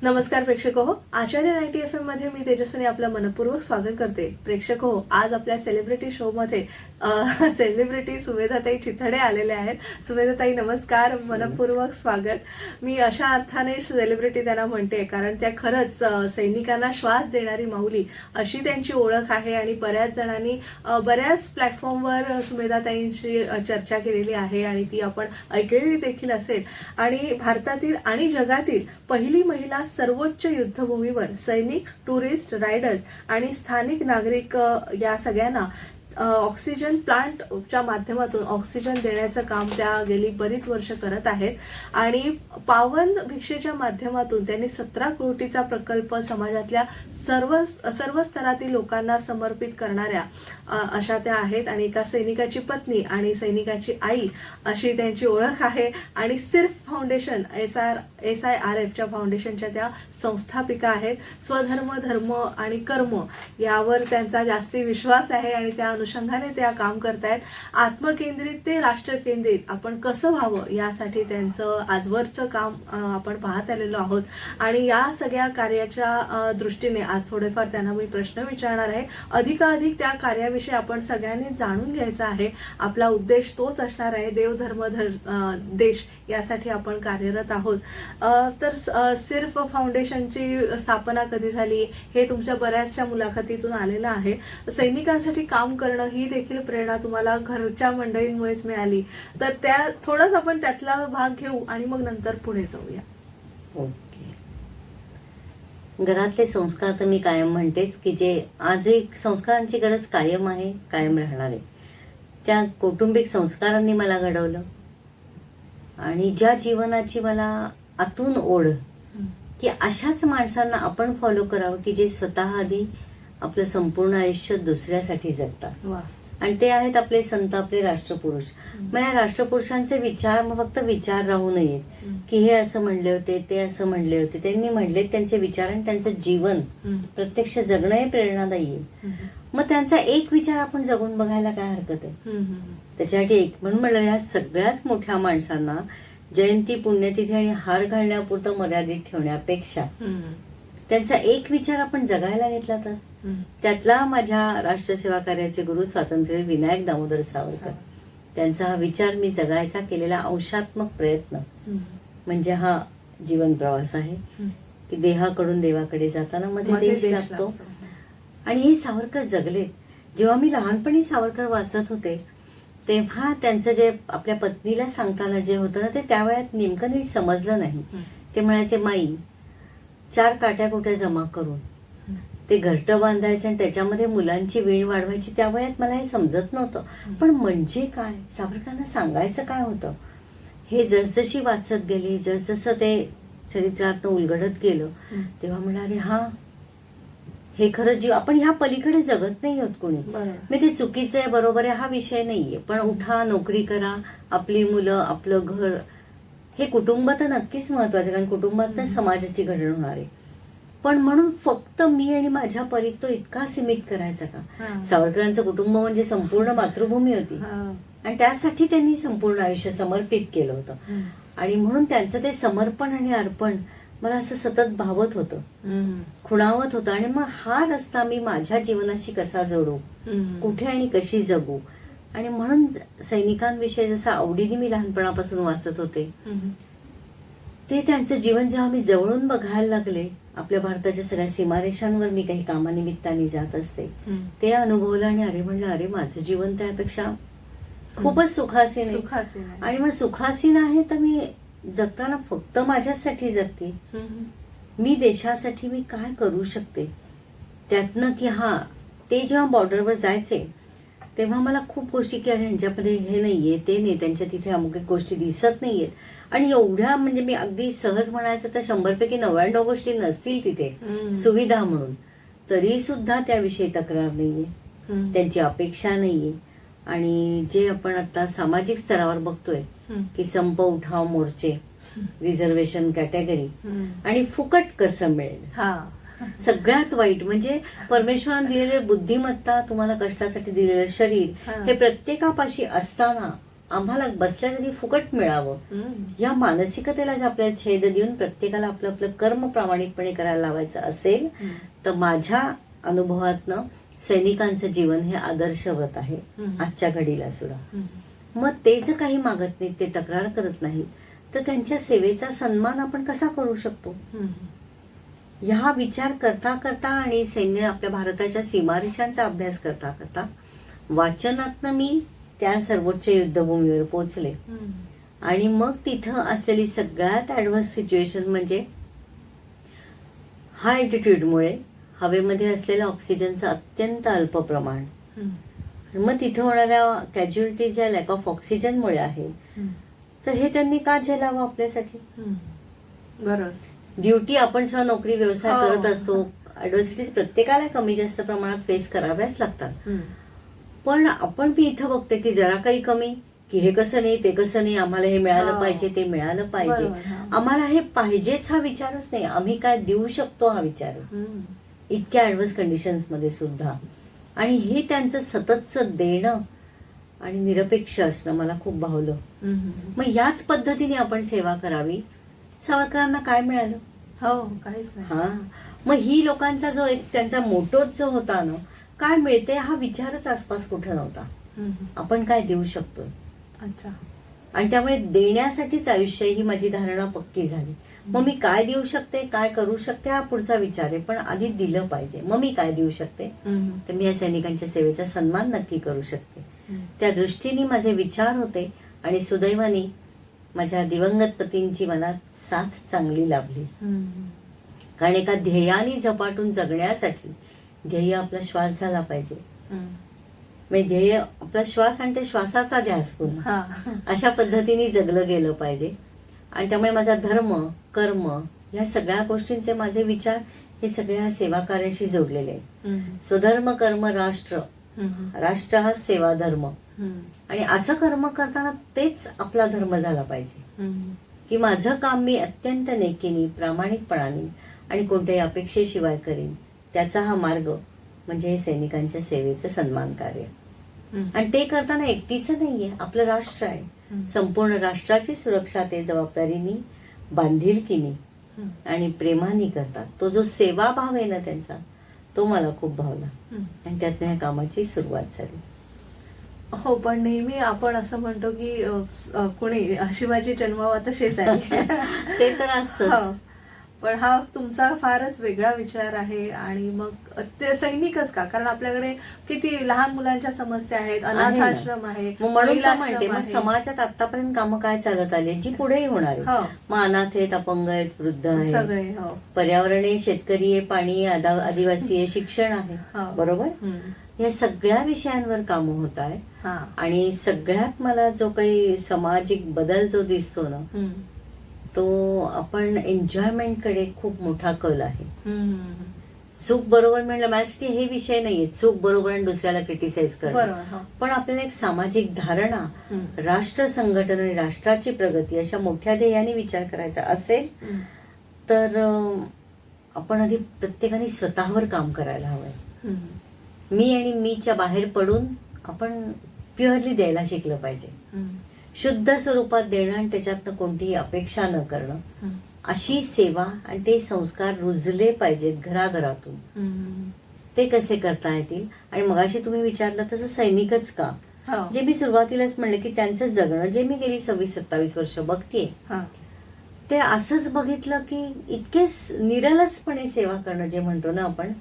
नमस्कार प्रेक्षक हो, आचार्य 90 FM मध्ये मी तेजस्विनी आपलं मनपूर्वक स्वागत करते. प्रेक्षक हो, आज आपल्या सेलिब्रिटी शो मध्ये सेलिब्रिटी सुमेधाताई चिथडे आलेले आहेत. सुमेधाताई नमस्कार, मनपूर्वक स्वागत. मी अशा अर्थाने सेलिब्रिटी त्यांना म्हणते कारण त्या खरंच सैनिकांना श्वास देणारी माऊली अशी त्यांची ओळख आहे आणि बऱ्याच जणांनी बऱ्याच प्लॅटफॉर्मवर सुमेधाताईंची चर्चा केलेली आहे आणि ती आपण ऐकलेली देखील असेल. आणि भारतातील आणि जगातील पहिली महिला सर्वोच्च युद्धभूमीवर सैनिक, टुरिस्ट, रायडर्स आणि स्थानिक नागरिक या सगळ्यांना ऑक्सिजन प्लांटच्या माध्यमातून ऑक्सिजन देण्याचं काम त्या गेली बरीच वर्ष करत आहेत. आणि पावन भिक्षेच्या माध्यमातून त्यांनी 17 कोटीचा प्रकल्प समाजातल्या सर्व स्तरातील लोकांना समर्पित करणाऱ्या अशा त्या आहेत. आणि एका सैनिकाची पत्नी आणि सैनिकाची आई अशी त्यांची ओळख आहे. आणि सिर्फ फाउंडेशन SIRFच्या फाउंडेशनच्या त्या संस्थापिका आहेत. स्वधर्म, धर्म आणि कर्म यावर त्यांचा जास्ती विश्वास आहे आणि त्या अनुषंगाने त्या काम करतायत. आत्मकेंद्रित ते राष्ट्रकेंद्रित आपण कसं व्हावं यासाठी त्यांचं आजवरचं काम आपण पाहत आलेलो आहोत. आणि या सगळ्या कार्याच्या दृष्टीने आज थोडेफार त्यांना मी प्रश्न विचारणार आहे. अधिकाधिक त्या कार्याविषयी आपण सगळ्यांनी जाणून घ्यायचं आहे. आपला उद्देश तोच असणार आहे, देव धर्म देश यासाठी आपण कार्यरत आहोत. तर सिर्फ फाउंडेशनची स्थापना कधी झाली हे तुमच्या बऱ्याचशा मुलाखतीतून आलेलं आहे. सैनिकांसाठी काम करणं ही देखील प्रेरणा तुम्हाला घरच्या मंडळींमुळेच मिळाली. तर त्या थोडंच आपण त्यातला भाग घेऊ आणि मग नंतर पुढे जाऊया. ओके. घरातले संस्कार तर मी कायम म्हणतेच की जे आज एक संस्कारांची गरज कायम आहे, कायम राहणार आहे. त्या कौटुंबिक संस्कारांनी मला घडवलं आणि ज्या जीवनाची मला आतून ओढ की अशाच माणसांना आपण फॉलो करावं की जे स्वतः आधी आपलं संपूर्ण आयुष्य दुसऱ्यासाठी जगतात. आणि ते आहेत आपले संत, आपले राष्ट्रपुरुष. मग या राष्ट्रपुरुषांचे विचार मग फक्त विचार राहू नयेत की हे असं म्हणले होते, ते असं म्हणले होते. त्यांनी म्हणले त्यांचे विचार आणि त्यांचं जीवन प्रत्यक्ष जगणं हे प्रेरणादायी आहे. मग त्यांचा एक विचार आपण जगून बघायला काय हरकत आहे. त्याच्यासाठी एक म्हणून म्हणलं या सगळ्याच मोठ्या माणसांना जयंती, पुण्यतिथी आणि हार घालण्यापुरतं मर्यादित ठेवण्यापेक्षा त्यांचा एक विचार आपण जगायला घेतला तर. त्यातला माझ्या राष्ट्रसेवा कार्याचे गुरु स्वातंत्र्य विनायक दामोदर सावरकर, त्यांचा हा विचार मी जगायचा केलेला अंशात्मक प्रयत्न म्हणजे हा जीवन प्रवास आहे की देहाकडून देवाकडे जाताना मध्ये देश लागतो. आणि हे सावरकर जगलेत. जेव्हा मी लहानपणी सावरकर वाचत होते तेव्हा त्यांचं जे आपल्या पत्नीला सांगताना जे होतं ना ते त्यावेळेत नेमकं नीट समजलं नाही. ते म्हणायचे, माई 4 काट्या जमा करून ते घरटं बांधायचं आणि त्याच्यामध्ये मुलांची वीण वाढवायची. त्या वयात मला हे समजत नव्हतं. पण म्हणजे काय, सावरकरांना सांगायचं काय होतं हे जसजशी वाचत गेले, जसजसं ते चरित्रातनं उलगडत गेलं तेव्हा म्हणाले हा हे खरं जीव आपण ह्या पलीकडे जगत नाही आहोत कोणी. मी ते चुकीचं आहे बरोबर आहे हा विषय नाहीये, पण उठा, नोकरी करा, आपली मुलं, आपलं घर, हे कुटुंब तर नक्कीच महत्वाचं कारण कुटुंबातच समाजाची घडण होणार आहे. पण म्हणून फक्त मी आणि माझ्या परीत तो इतका सीमित करायचा का. सावरकरांचं कुटुंब म्हणजे संपूर्ण मातृभूमी होती आणि त्यासाठी त्यांनी संपूर्ण आयुष्य समर्पित केलं होतं. आणि म्हणून त्यांचं ते समर्पण आणि अर्पण मला असं सतत भावत होतं, खुणावत होतं. आणि मग हा रस्ता मी माझ्या जीवनाशी कसा जोडू, कुठे आणि कशी जगू. आणि म्हणून सैनिकांविषयी जसं आवडीने मी लहानपणापासून वाचत होते ते त्यांचं जीवन जेव्हा मी जवळून बघायला लागले, आपल्या भारताच्या सगळ्या सीमारेषांवर मी काही कामानिमित्ताने जात असते ते अनुभवलं. आणि अरे म्हणलं अरे माझं जीवन त्यापेक्षा खूपच सुखासीन आहे. आणि मग सुखासीन आहे तर मी जगताना फक्त माझ्यासाठी जगते, मी देशासाठी मी काय करू शकते त्यातनं. की हा ते जेव्हा बॉर्डरवर जायचे तेव्हा मला खूप गोष्टी की अरे ह्यांच्यामध्ये हे नाहीये, ते नाही, त्यांच्या तिथे अमुक गोष्टी दिसत नाहीयेत. आणि एवढ्या म्हणजे मी अगदी सहज म्हणायचं तर 100पैकी 99 गोष्टी नसतील तिथे सुविधा म्हणून, तरी सुद्धा त्याविषयी तक्रार नाहीये, त्यांची अपेक्षा नाहीये. आणि जे आपण आता सामाजिक स्तरावर बघतोय की संप, उठाव, मोर्चे, रिझर्वेशन कॅटेगरी आणि फुकट कसं मिळेल, सगळ्यात वाईट म्हणजे परमेश्वराने दिलेले बुद्धिमत्ता, तुम्हाला कष्टासाठी दिलेलं शरीर हे प्रत्येकापाशी असताना आम्हाला बसल्या जागी फुकट मिळावं, या मानसिकतेला जर आपल्याला छेद देऊन प्रत्येकाला आपलं आपलं कर्म प्रामाणिकपणे करायला लावायचं असेल तर माझ्या अनुभवातनं सैनिकांचं जीवन हे आदर्शवत आहे आजच्या घडीला सुद्धा. मग ते जर काही मागत नाहीत, ते तक्रार करत नाहीत, तर त्यांच्या सेवेचा सन्मान आपण कसा करू शकतो? ह्या विचार करता करता आणि सैन्य आपल्या भारताच्या सीमारेषांचा अभ्यास करता करता वाचनातनं मी त्या सर्वोच्च युद्धभूमीवर पोहोचले. आणि मग तिथं असलेली सगळ्यात ऍडव्हान्स सिच्युएशन म्हणजे हाय अल्टिट्यूडमुळे हवेमध्ये असलेल्या ऑक्सिजनचं अत्यंत अल्प प्रमाण. मग तिथं होणाऱ्या कॅज्युअलिटीज या लॅक ऑफ ऑक्सिजनमुळे आहे. तर हे त्यांनी का झेलावं आपल्यासाठी? बरोबर. ड्युटी आपण सुद्धा नोकरी व्यवसाय करत असतो, ऍडव्हर्सिटीज प्रत्येकाला कमी जास्त प्रमाणात फेस कराव्याच लागतात. पण आपण बी इथं बघते की जरा काही कमी, की हे कसं नाही ते कसं नाही, आम्हाला हे मिळालं पाहिजे ते मिळालं पाहिजे, आम्हाला हे पाहिजेच हा विचारच नाही, आम्ही काय देऊ शकतो हा विचार आहे इतक्या ऍडव्हान्स कंडिशन्स मध्ये सुद्धा. आणि हे त्यांचं सततचं देणं आणि निरपेक्ष असणं मला खूप भावलं. मग याच पद्धतीने आपण सेवा करावी. सावरकरांना काय मिळालं? काहीच नाही. हा, मग ही लोकांचा जो एक त्यांचा मोटोच जो होता ना, काय मिळते हा विचारच आसपास कुठं नव्हता. आपण काय देऊ शकतो. अच्छा. आणि त्यामुळे देण्यासाठीच आयुष्य ही माझी धारणा पक्की झाली. मग मी काय देऊ शकते, काय करू शकते हा पुढचा विचार आहे, पण आधी दिलं पाहिजे. मग मी काय देऊ शकते, तर मी या सैनिकांच्या सेवेचा सन्मान नक्की करू शकते. त्या दृष्टीने माझे विचार होते आणि सुदैवाने माझ्या दिवंगत पतींची मला साथ चांगली लाभली. कारण एका ध्येयाने झपाटून जगण्यासाठी ध्येय आपला श्वास झाला पाहिजे. म्हणजे ध्येय आपला श्वास आणि ते श्वासाचा ध्यास पुन्हा अशा पद्धतीने जगलं गेलं पाहिजे. आणि त्यामुळे माझा धर्म कर्म या सगळ्या गोष्टींचे माझे विचार हे सगळ्या सेवा कार्याशी जोडलेले आहेत. स्वधर्म कर्म राष्ट्र, राष्ट्र हा सेवा धर्म. आणि असं कर्म करताना तेच आपला धर्म झाला पाहिजे की माझं काम मी अत्यंत नेकीने प्रामाणिकपणाने आणि कोणत्याही अपेक्षेशिवाय करीन. त्याचा हा मार्ग म्हणजे हे सैनिकांच्या सेवेचं सन्मान कार्य. आणि ते करताना एकटीचं नाहीये, आपलं राष्ट्र आहे. संपूर्ण राष्ट्राची सुरक्षा ते जबाबदारीने बांधिलकीने आणि प्रेमाने करतात. तो जो सेवाभाव आहे ना त्यांचा, तो मला खूप भावला आणि त्यातनं ह्या कामाची सुरुवात झाली. हो, पण नेहमी आपण असं म्हणतो की कोणी शिवाजी जन्मावा तसेच आहे. ते तर असतं. पण हा तुमचा फारच वेगळा विचार आहे. आणि मग ते सैनिकच का? कारण आपल्याकडे किती लहान मुलांच्या समस्या आहेत, अनाथ आश्रम आहे, म्हणून म्हणते मग समाजात आतापर्यंत कामं काय चालत आली जी पुढेही होणार आहे. मग अनाथ आहेत, अपंग आहेत, वृद्ध आहेत, सगळे, पर्यावरण आहे, शेतकरी आहे, पाणी आहे, आदिवासी आहे, शिक्षण आहे, बरोबर. या सगळ्या विषयांवर कामं होत आहे. आणि सगळ्यात मला जो काही सामाजिक बदल जो दिसतो ना, तो आपण एन्जॉयमेंट कडे खूप मोठा कल आहे. चूक बरोबर म्हणलं माझ्यासाठी हे विषय नाहीये, चूक बरोबर आणि दुसऱ्याला क्रिटिसाइज करणं. पण आपल्याला एक सामाजिक धारणा, राष्ट्र संघटन आणि राष्ट्राची प्रगती अशा मोठ्या ध्येयाने विचार करायचा असेल तर आपण आधी प्रत्येकाने स्वतःवर काम करायला हवंय. मी आणि मीच्या बाहेर पडून आपण प्युअरली द्यायला शिकलं पाहिजे. शुद्ध स्वरूपात देणं आणि त्याच्यातनं कोणतीही अपेक्षा न करणं, अशी सेवा आणि ते संस्कार रुजले पाहिजेत घराघरातून. ते कसे करता येतील? आणि मगाशी तुम्ही विचारलं तसं सैनिकच का, जे मी सुरुवातीलाच म्हणलं की त्यांचं जगणं जे मी गेली 26-27 वर्ष बघतेय, ते असंच बघितलं की इतके निरलसपणे सेवा करणं जे म्हणतो ना आपण,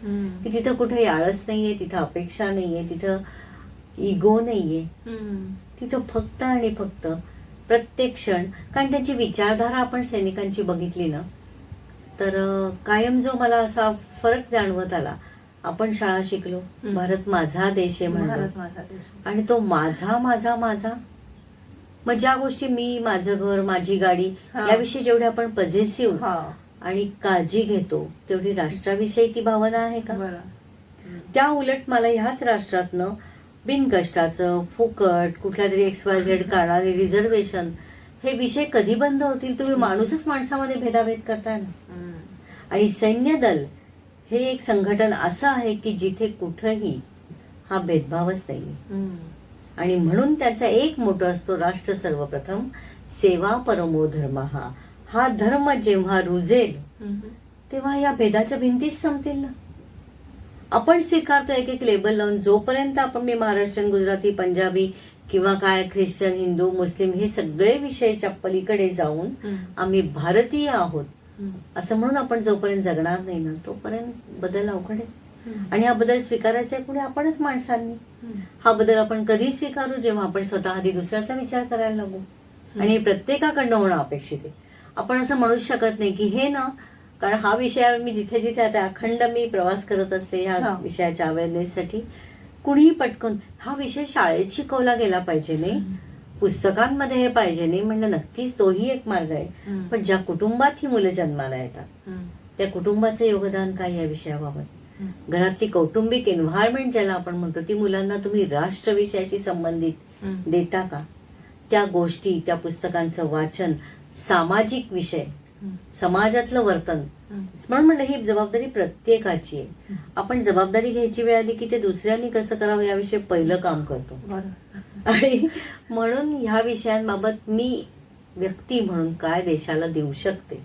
की तिथं कुठे आळस नाहीये, तिथं अपेक्षा नाहीये, तिथं इगो नाहीये, तिथं फक्त आणि फक्त प्रत्येक क्षण. कारण त्यांची विचारधारा आपण सैनिकांची बघितली ना तर कायम जो मला असा फरक जाणवत आला, आपण शाळा शिकलो, भारत माझा देश आहे म्हणतो, आणि तो माझा माझा माझा. मग ज्या गोष्टी मी, माझं घर, माझी गाडी याविषयी जेवढे आपण पॉझिटिव्ह आणि काळजी घेतो तेवढी राष्ट्राविषयी ती भावना आहे का? त्या उलट मला ह्याच राष्ट्रातनं बिनकष्टाचं फुकट कुठल्या तरी XYZ कारणाने रिझर्वेशन हे विषय कधी बंद होतील? तुम्ही माणूसच माणसामध्ये भेदाभेद करताय ना. आणि सैन्य दल हे एक संघटन असं आहे की जिथे कुठंही हा भेदभावच नाहीये. आणि म्हणून त्याचा एक मोठो असतो, राष्ट्र सर्वप्रथम, सेवा परमो धर्म. हा धर्म जेव्हा रुजेल तेव्हा या भेदाच्या भिंतीच संपतील ना. आपण स्वीकारतो एक एक लेबल लावून, जोपर्यंत आपण मी महाराष्ट्रीयन, गुजराती, पंजाबी किंवा काय ख्रिश्चन, हिंदू, मुस्लिम हे सगळे विषयाच्या पलीकडे जाऊन आम्ही भारतीय आहोत असं म्हणून आपण जोपर्यंत जगणार नाही ना, तोपर्यंत बदल अवघड आहे. आणि हा बदल स्वीकारायचा आहे पुढे आपणच माणसांनी. हा बदल आपण कधी स्वीकारू, जेव्हा आपण स्वतः आधी दुसऱ्याचा विचार करायला लागू. आणि हे प्रत्येकाकडनं होणं अपेक्षित आहे. आपण असं म्हणू शकत नाही की हे ना, कारण हा विषयावर मी जिथे जिथे आता अखंड मी प्रवास करत असते ह्या विषयाच्या अवेअरनेससाठी. कुणीही पटकन हा विषय शाळेत शिकवला गेला पाहिजे नाही, पुस्तकांमध्ये हे पाहिजे नाही म्हणलं, नक्कीच तोही एक मार्ग आहे. पण ज्या कुटुंबात ही मुलं जन्माला येतात त्या कुटुंबाचं योगदान काय या विषयाबाबत, घरातली कौटुंबिक एन्व्हायरमेंट ज्याला आपण म्हणतो, ती मुलांना तुम्ही राष्ट्र विषयाशी संबंधित देता का? त्या गोष्टी, त्या पुस्तकांचं वाचन, सामाजिक विषय, समाजातलं वर्तन, म्हणून म्हणलं ही जबाबदारी प्रत्येकाची आहे. आपण जबाबदारी घ्यायची वेळ आली की ते दुसऱ्यांनी कसं करावं याविषयी पहिलं काम करतो. आणि म्हणून ह्या विषयांबाबत मी व्यक्ती म्हणून काय देशाला देऊ शकते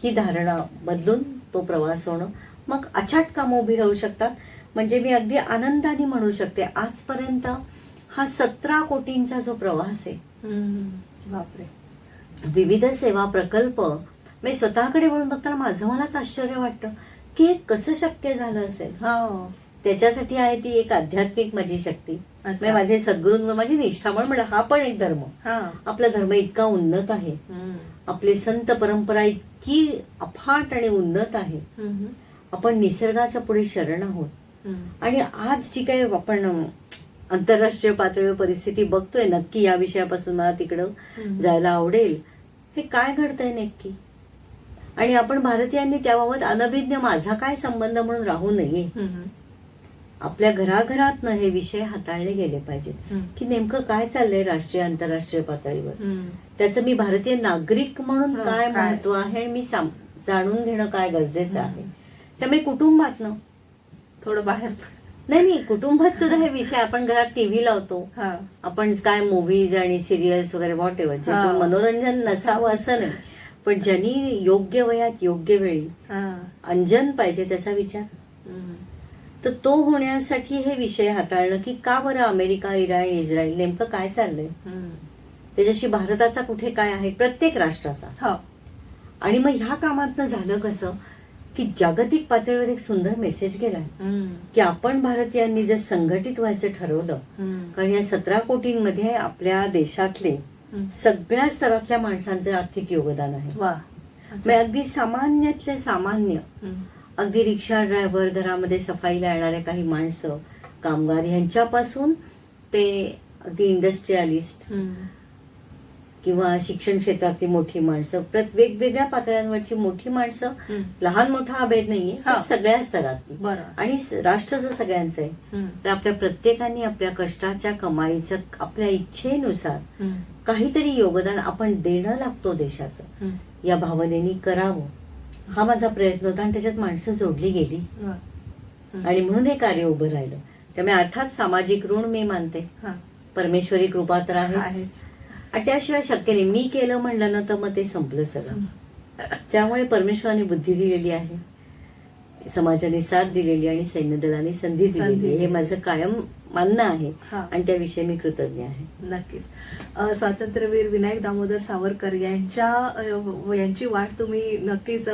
ही धारणा बदलून तो प्रवास होणं, मग अचाट कामं उभी राहू शकतात. म्हणजे मी अगदी आनंदाने म्हणू शकते आजपर्यंत हा 17 कोटींचा जो प्रवास आहे, बापरे, विविध सेवा प्रकल्प, मी स्वतःकडे वळून बघताना माझं मलाच आश्चर्य वाटतं की हे कसं शक्य झालं असेल. त्याच्यासाठी आहे ती एक आध्यात्मिक माझी शक्ती, म्हणजे माझे सद्गुरूंवर माझी निष्ठा. म्हणून हा पण एक धर्म, आपला धर्म इतका उन्नत आहे, आपले संत परंपरा इतकी अफाट आणि उन्नत आहे. आपण निसर्गाच्या पुढे शरण आहोत. आणि आज जी काही आपण आंतरराष्ट्रीय पातळीवर परिस्थिती बघतोय, नक्की या विषयापासून मला तिकडं जायला आवडेल. हे काय घडतंय नक्की, आणि आपण भारतीयांनी त्याबाबत अनभिज्ञ माझा काय संबंध म्हणून राहू नये. आपल्या घराघरातनं हे विषय हाताळले गेले पाहिजेत की नेमकं काय चाललंय राष्ट्रीय आंतरराष्ट्रीय पातळीवर, त्याचं मी भारतीय नागरिक म्हणून काय महत्व आहे आणि मी जाणून घेणं काय गरजेचं आहे. त्यामुळे कुटुंबातनं थोडं बाहेर नाही, कुटुंबात सुद्धा हे विषय, आपण घरात टीव्ही लावतो, आपण काय मूव्हीज आणि सिरियल्स वगैरे व्हॉट एव्हर, जे मनोरंजन नसावं असं नाही, पण ज्यांनी योग्य वयात योग्य वेळी अंजन पाहिजे त्याचा विचार, तर तो होण्यासाठी हे विषय हाताळणं की का बरं अमेरिका, इराण, इस्रायल नेमकं काय चाललंय, त्याच्याशी भारताचा कुठे काय आहे, प्रत्येक राष्ट्राचा. आणि मग ह्या कामातनं झालं कसं की जागतिक पातळीवर एक सुंदर मेसेज गेलाय की आपण भारतीयांनी जर संघटित व्हायचं ठरवलं, कारण या 17 कोटींमध्ये आपल्या देशातले सगळ्या स्तरातल्या माणसांचं आर्थिक योगदान आहे. अगदी सामान्यातले सामान्य, अगदी रिक्षा ड्रायव्हर, घरामध्ये सफाईला येणारे काही माणसं, कामगार यांच्यापासून ते अगदी इंडस्ट्रियलिस्ट किंवा शिक्षण क्षेत्रातली मोठी माणसं, वेगवेगळ्या पातळ्यांवरची मोठी माणसं, लहान मोठा हा भेद नाहीये, सगळ्या स्तरातली, आणि राष्ट्र जर सगळ्यांचं आहे तर आपल्या प्रत्येकाने आपल्या कष्टाच्या कमाईचं आपल्या इच्छेनुसार काहीतरी योगदान आपण देणं लागतो देशाचं, या भावनेने करावं हा माझा प्रयत्न होता. आणि त्याच्यात माणसं जोडली गेली आणि म्हणून हे कार्य उभं राहिलं. त्यामुळे अर्थात सामाजिक ऋण मी मानते, परमेश्वरी कृपा तर आहेच, आणि त्याशिवाय शक्य नाही. मी केलं म्हणलं ना तर मग ते संपलं सगळं. त्यामुळे परमेश्वराने बुद्धी दिलेली आहे, समाजाने साथ दिलेली आणि सैन्य दलाने संधी दिलेली, हे माझं कायम मानणं आहे आणि त्याविषयी मी कृतज्ञ आहे. नक्कीच स्वातंत्र्यवीर विनायक दामोदर सावरकर यांची वाट तुम्ही नक्कीच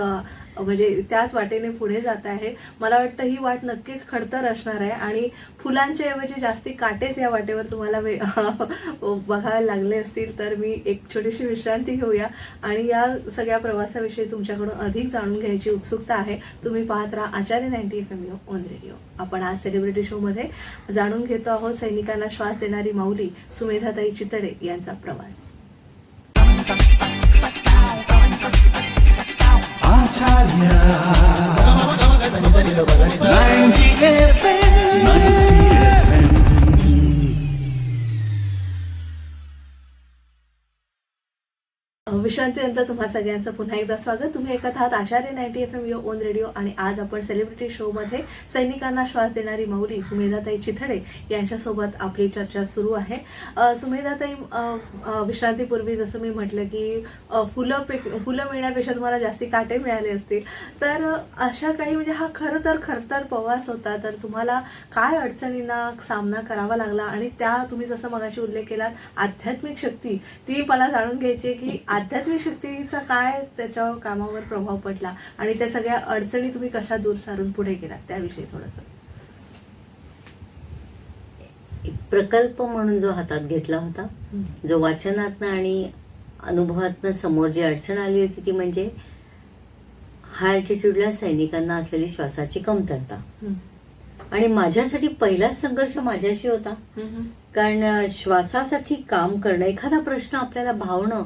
म्हणजे त्याच वाटेने पुढे जात आहे. मला वाटतं ही वाट नक्कीच खडतर असणार आहे आणि फुलांच्या ऐवजी जास्ती काटेच या वाटेवर तुम्हाला बघायला लागले असतील. तर मी एक छोटीशी विश्रांती घेऊया आणि या सगळ्या प्रवासाविषयी तुमच्याकडून अधिक जाणून घ्यायची उत्सुकता आहे. तुम्ही पाहत राहा आचार्य 90 FM ऑन रेडिओ. आपण आज सेलिब्रिटी शो मध्ये जाणून घेतो आहोत सैनिकांना श्वास देणारी माऊली सुमेधाताई चितळे यांचा प्रवास. विश्रांतीनंतर तुम्हा सगळ्यांचं पुन्हा एकदा स्वागत. तुम्ही ऐकत आहात आचार्य 90 FM युअर ओन रेडिओ आणि आज आपण सेलिब्रिटी शोमध्ये सैनिकांना श्वास देणारी माऊली सुमेधाताई चिथडे यांच्यासोबत आपली चर्चा सुरू आहे. सुमेधाताई, विश्रांतीपूर्वी जसं मी म्हटलं की फुलं मिळण्यापेक्षा तुम्हाला जास्ती काटे मिळाले असतील, तर अशा काही म्हणजे हा खरतर प्रवास होता. तर तुम्हाला काय अडचणींना सामना करावा लागला आणि त्या तुम्ही जसं मगाशी उल्लेख केला आध्यात्मिक शक्ती, ती मला जाणून घ्यायची की आध्यात्मिक शक्तीचा काय त्याच्या कामावर प्रभाव पडला आणि त्या सगळ्या अडचणी तुम्ही कशा दूर सारून पुढे गेलात त्याविषयी थोडंसं. एक प्रकल्प म्हणून जो हातात घेतला होता, जो वाचनातनं आणि अनुभवातनं समोर जी अडचण आली होती ती म्हणजे हाय अल्टिट्यूडला सैनिकांना असलेली श्वासाची कमतरता. आणि माझ्यासाठी पहिलाच संघर्ष माझ्याशी होता, कारण श्वासासाठी काम करणं, एखादा प्रश्न आपल्याला भावणं,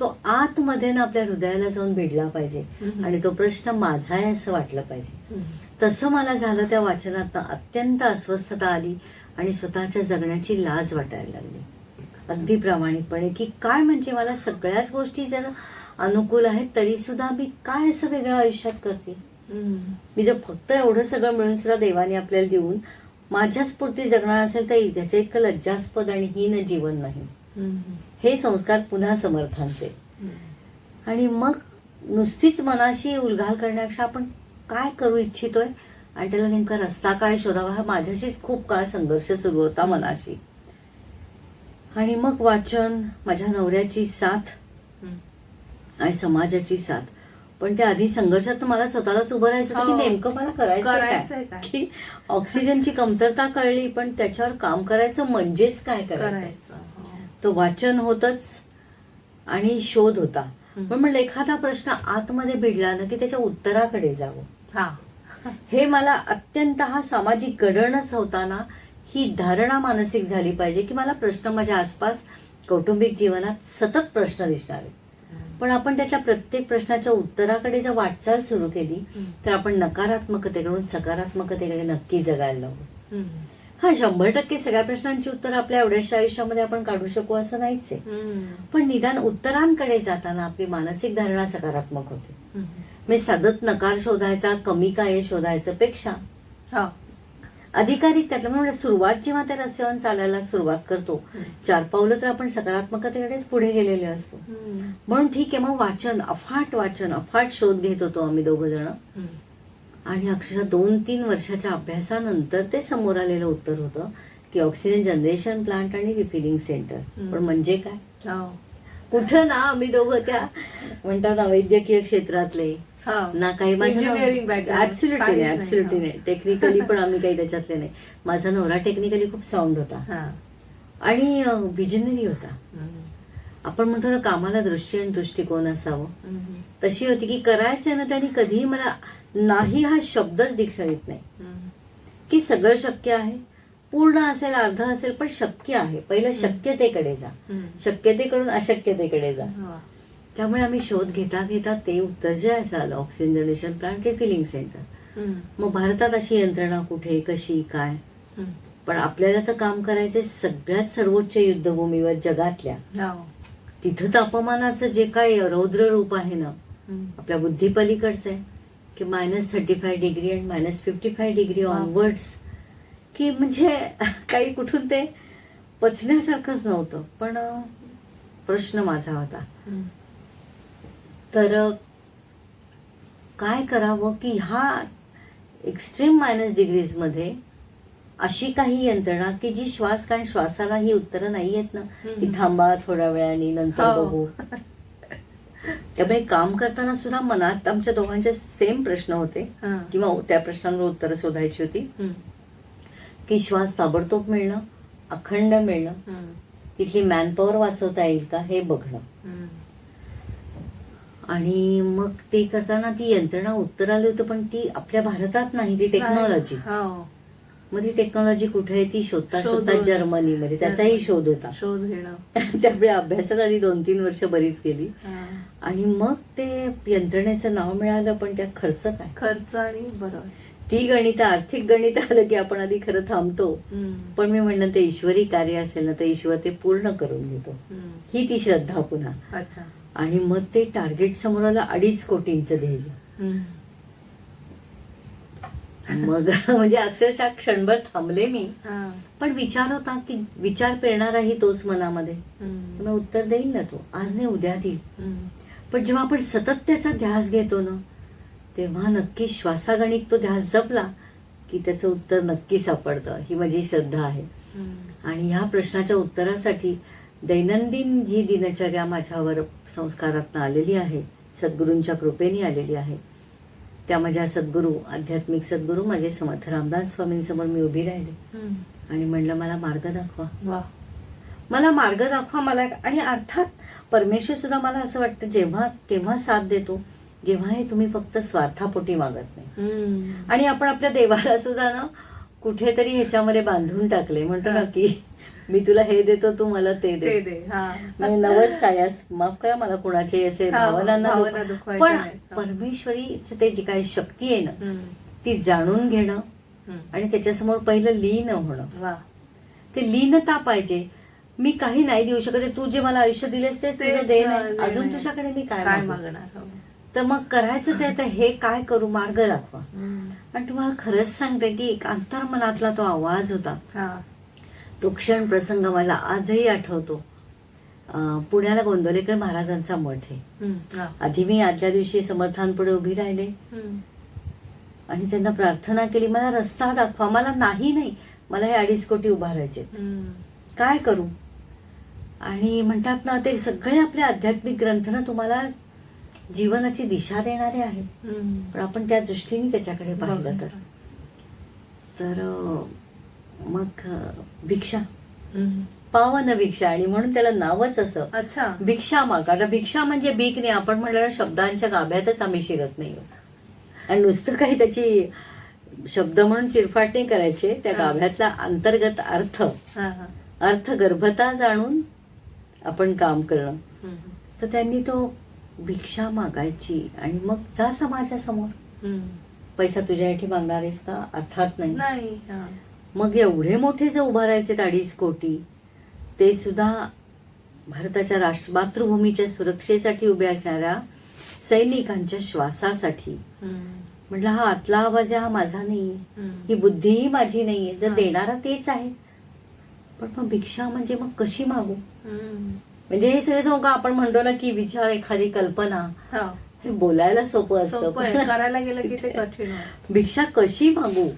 तो आतमध्ये ना आपल्या हृदयाला जाऊन भिडला पाहिजे आणि तो प्रश्न माझा आहे असं वाटलं पाहिजे. तसं मला झालं. त्या वाचनात अत्यंत अस्वस्थता आली आणि स्वतःच्या जगण्याची लाज वाटायला लागली अगदी प्रामाणिकपणे, की काय म्हणजे मला सगळ्याच गोष्टी जर अनुकूल आहेत तरी सुद्धा मी काय असं वेगळं आयुष्यात करते. मी जर फक्त एवढं सगळं मिळून सुद्धा देवाने आपल्याला देऊन माझ्याच पुरती जगणार असेल तर त्याच्या इतकं लज्जास्पद आणि हीन जीवन नाही. हे संस्कार पुन्हा समर्थांचे. आणि मग नुसतीच मनाशी उलघाल करण्यापेक्षा आपण काय करू इच्छितोय आणि त्याला नेमका रस्ता काय शोधावा, हा माझ्याशीच खूप काळ संघर्ष सुरू होता मनाशी. आणि मग वाचन, माझ्या नवऱ्याची साथ आणि समाजाची साथ. पण त्या आधी संघर्षात मला स्वतःलाच उभं राहायचं होतं की नेमकं मला करायचं काय, की ऑक्सिजनची कमतरता कळली, पण त्याच्यावर काम करायचं म्हणजेच काय करायचं. तो वाचन होतच आणि शोध होता. पण म्हणलं एखादा प्रश्न आतमध्ये भिडला ना की त्याच्या उत्तराकडे जावं. हे मला अत्यंत, हा सामाजिक घडणच होता ना, ही धारणा मानसिक झाली पाहिजे की मला प्रश्न माझ्या आसपास कौटुंबिक जीवनात सतत प्रश्न दिसणार आहेत. पण आपण त्यातल्या प्रत्येक प्रश्नाच्या उत्तराकडे जर वाटचाल सुरू केली तर आपण नकारात्मकतेकडून सकारात्मकतेकडे नक्की जगायला लागू. 100% सगळ्या प्रश्नांची उत्तर आपल्या एवढ्याशा आयुष्यामध्ये आपण काढू शकू असं नाहीच आहे. पण निदान उत्तरांकडे जाताना आपली मानसिक धारणा सकारात्मक होते. मी सतत नकार शोधायचा, कमी काय शोधायचं पेक्षा अधिकाधिक त्यातलं म्हणजे सुरुवात जेव्हा त्या रस्त्यावर चालायला सुरुवात करतो 4 पावलं तर आपण सकारात्मकतेकडेच पुढे गेलेले असतो. म्हणून ठीक आहे, मग वाचन अफाट शोध घेत होतो आम्ही दोघं जण. आणि अक्षरशः 2-3 वर्षाच्या अभ्यासानंतर ते समोर आलेलं उत्तर होतं की ऑक्सिजन जनरेशन प्लांट आणि रिफिलिंग सेंटर. पण म्हणजे काय, कुठं ना आम्ही दोघं त्या म्हणतात ना वैद्यकीय क्षेत्रातले ना काही. माझं ऍब्सोल्युटली नाही. टेक्निकली पण आम्ही काही त्याच्यातले नाही. माझा नवरा टेक्निकली खूप साऊंड होता आणि विजनरी होता. आपण म्हणतो ना कामाला दृष्टी आणि दृष्टिकोन असावं, तशी होती की करायचंय ना त्यांनी कधीही मला नाही हा शब्दच डिक्शनरीत नाही. की सगळं शक्य आहे, पूर्ण असेल अर्ध असेल पण शक्य आहे. पहिलं शक्यतेकडे जा, शक्यतेकडून अशक्यतेकडे जा. त्यामुळे आम्ही शोध घेता घेता ते उत्तर जे आलं oxygen generation plant refilling centre. मग भारतात अशी यंत्रणा कुठे, कशी, काय. पण आपल्याला तर काम करायचे सगळ्यात सर्वोच्च युद्धभूमीवर जगातल्या. तिथं तापमानाचं जे काही रौद्र रूप आहे ना आपल्या बुद्धीपलीकडचं आहे की -35 डिग्री आणि -55 डिग्री ऑनवर्ड्स, की म्हणजे काही कुठून ते पचण्यासारखंच नव्हतं. पण प्रश्न माझा होता, तर काय करावं की ह्या एक्स्ट्रीम मायनस डिग्रीज मध्ये अशी काही यंत्रणा की जी कारण श्वासाला ही उत्तरं नाही आहेत ना की थांबा थोड्या वेळाने नंतर बघू. त्यामुळे काम करताना सुद्धा मनात आमच्या दोघांचे सेम प्रश्न होते किंवा त्या प्रश्नांवर उत्तरं शोधायची होती की श्वास ताबडतोब मिळणं, अखंड मिळणं, तिथली मॅनपॉवर वाचवता येईल का हे बघणं. आणि मग ते करताना ती यंत्रणा उत्तर आली होती पण ती आपल्या भारतात नाही, ती टेक्नॉलॉजी. मग ती टेक्नॉलॉजी कुठे आहे ती शोधता जर्मनीमध्ये त्याचाही शोध होता. शोध घेणं त्यामुळे अभ्यासात आधी 2-3 वर्ष बरीच गेली. आणि मग ते यंत्रणेचं नाव मिळालं, पण त्या खर्च आणि बरोबर ती गणित, आर्थिक गणित आलं की आपण आधी खरं थांबतो. पण मी म्हणलं ते ईश्वरी कार्य असेल ना तर ईश्वर ते पूर्ण करून घेतो. ही ती श्रद्धा पुन्हा. आणि मग ते टार्गेट समोर आलं 2.5 कोटींचं ध्येय. मग म्हणजे अक्षरशः क्षणभर थांबले मी. पण विचार होता की विचार पेरणाराही तोच मनामध्ये. तर मग उत्तर देईल ना तो, आज नाही उद्या देईल. पण जेव्हा आपण सतत त्याचा ध्यास घेतो ना, तेव्हा नक्की श्वासागणिक तो ध्यास जपला की त्याचं उत्तर नक्की सापडतं. ही माझी श्रद्धा आहे. आणि ह्या प्रश्नाच्या उत्तरासाठी दैनंदिन ही दिनचर्या माझ्यावर संस्कारातनं आलेली आहे, सद्गुरूंच्या कृपेने आलेली आहे. त्या माझ्या सद्गुरू, आध्यात्मिक सद्गुरू माझे समर्थ रामदास स्वामींसमोर मी उभी राहिले आणि म्हणलं मला मार्ग दाखवा, मला मार्ग दाखवा मला. आणि अर्थात परमेश्वर सुद्धा मला असं वाटतं जेव्हा केव्हा साथ देतो, जेव्हा हे तुम्ही फक्त स्वार्थापोटी मागत नाही. आणि आपण आपल्या देवाला सुद्धा ना कुठेतरी ह्याच्यामध्ये बांधून टाकले. म्हणतो ना की मी तुला हे देतो, तू मला ते दे. नवस सायास माफ करा, मला कुणाचे असे भावनांना पण परमेश्वरीचं ते जी काही शक्ती आहे ना ती जाणून घेणं आणि त्याच्यासमोर पहिलं लीन होणं. ते लीनता पाहिजे. मी काही नाही देऊ शकत, तू जे मला आयुष्य दिलेस तेच तुझं दे नाही, अजून तुझ्याकडे मी काय मागणार. तर मग करायचंच आहे तर हे काय करू, मार्ग दाखवा. आणि तुम्हाला खरंच सांगते की एक अंतर्मनातला तो आवाज होता, तो क्षण प्रसंग मला आजही आठवतो. पुण्याला गोंदवलेकर महाराजांचा मठ आहे. आधी मी आदल्या दिवशी समर्थांपुढे उभी राहिले आणि त्यांना प्रार्थना केली, मला रस्ता दाखवा, मला नाही मला हे 2.5 कोटी उभारायचे, काय करू. आणि म्हणतात ना ते सगळे आपले आध्यात्मिक ग्रंथ ना तुम्हाला जीवनाची दिशा देणारे आहेत. पण आपण त्या दृष्टीने त्याच्याकडे पाहिलं तर मग भिक्षा, पावन भिक्षा. आणि म्हणून त्याला नावच असं भिक्षा माग. आता भिक्षा म्हणजे भीक नाही, आपण म्हणलं शब्दांच्या गाभ्यातच आम्ही शिरत नाही आणि नुसतं काही त्याची शब्द म्हणून चिरफाट नाही करायचे. त्या गाभ्यातला अंतर्गत अर्थ गर्भता जाणून आपण काम करणं. तर त्यांनी तो भिक्षा मागायची आणि मग जा समाजासमोर, पैसा तुझ्यासाठी मागणार आहेस का, अर्थात नाही. मग एवढे मोठे जे उभारायचे 2.5 कोटी, ते सुद्धा भारताच्या मातृभूमीच्या सुरक्षेसाठी उभे असणाऱ्या सैनिकांच्या श्वासासाठी. म्हटलं हा आतला आवाज हा माझा नाहीये, ही बुद्धीही माझी नाहीये, जर देणारा तेच आहे. पण मग भिक्षा म्हणजे मग कशी मागू. म्हणजे हे सगळं सांगू का, आपण म्हणतो ना की विचार, एखादी कल्पना, हे बोलायला सोपं असतं, करायला गेलं की ते कठीण. भिक्षा कशी मागू.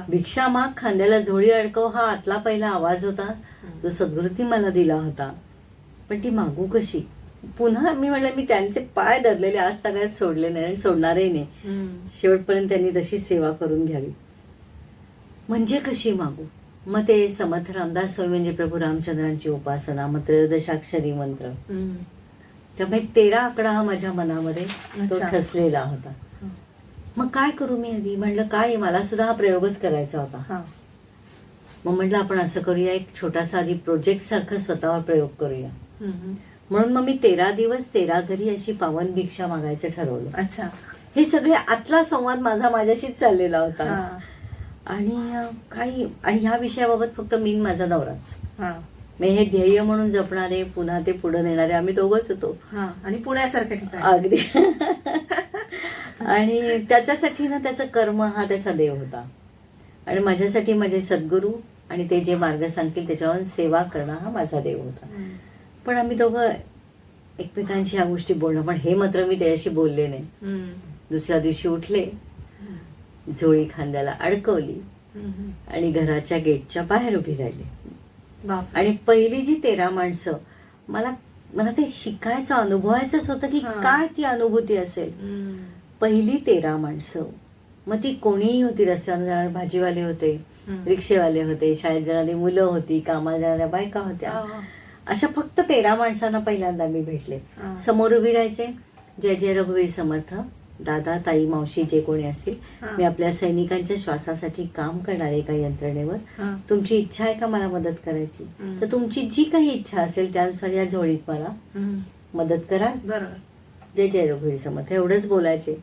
भिक्षा माग, खांद्याला झोळी अडकव, हा आतला पहिला आवाज होता जो सद्गुरूंनी मला दिला होता. पण ती मागू कशी. पुन्हा मी म्हणलं, मी त्यांचे पाय धरलेले आज सगळ्यात सोडले नाही आणि सोडणारही नाही. शेवटपर्यंत त्यांनी तशीच सेवा करून घ्यावी. म्हणजे कशी मागू. मग ते समर्थ रामदास स्वामी म्हणजे प्रभू रामचंद्रांची उपासना, मग त्रयोदशाक्षरी मंत्र. त्यामुळे 13 आकडा हा माझ्या मनामध्ये तो ठसलेला होता. मग काय करू मी. आधी म्हणलं काय, मला सुद्धा हा प्रयोगच करायचा होता. मग म्हटलं आपण असं करूया, एक छोटासा आधी प्रोजेक्ट सारखं स्वतःवर प्रयोग करूया. म्हणून मग मी 13 दिवस 13 घरी अशी पावन भिक्षा मागायचं ठरवलं. हे सगळे आतला संवाद माझ्याशीच चाललेला होता. आणि ह्या विषयाबाबत फक्त मी माझा नवराच, मी हे ध्येय म्हणून जपणारे, पुन्हा ते पुढे नेणारे आम्ही दोघंच होतो. आणि पुण्यासारख्या ठिकाणी अगदी. आणि त्याच्यासाठी ना त्याचं कर्म हा त्याचा देव होता आणि माझ्यासाठी माझे सद्गुरू आणि ते जे मार्ग सांगतील त्याच्यावर सेवा करणं हा माझा देव होता. पण आम्ही दोघं एकमेकांशी ह्या गोष्टी बोलणं, पण हे मात्र मी त्याच्याशी बोलले नाही. दुसऱ्या दिवशी उठले, झोळी खांद्याला अडकवली आणि घराच्या गेटच्या बाहेर उभी राहिली. आणि पहिली जी 13 माणसं, मला ते शिकायचं, अनुभवायचंच होतं की काय ती अनुभूती असेल. पहिली 13 माणसं, मग ती कोणीही होती. रस्त्यावर जाणारे भाजीवाले होते, रिक्षेवाले होते, शाळेत जाणारी मुलं होती, कामाला जाणाऱ्या बायका होत्या. अशा फक्त 13 माणसांना पहिल्यांदा मी भेटले. समोर उभी राहायचे, जय जय रघुवीर समर्थ, दादा, ताई, मावशी, जे कोणी असतील, मी आपल्या सैनिकांच्या श्वासासाठी काम करणार एका यंत्रणेवर. तुमची इच्छा आहे का मला मदत करायची. तर तुमची जी काही इच्छा असेल त्यानुसार या झोळीत मला मदत करा. जय जय रघुवीर समर्थ एवढंच बोलायचे.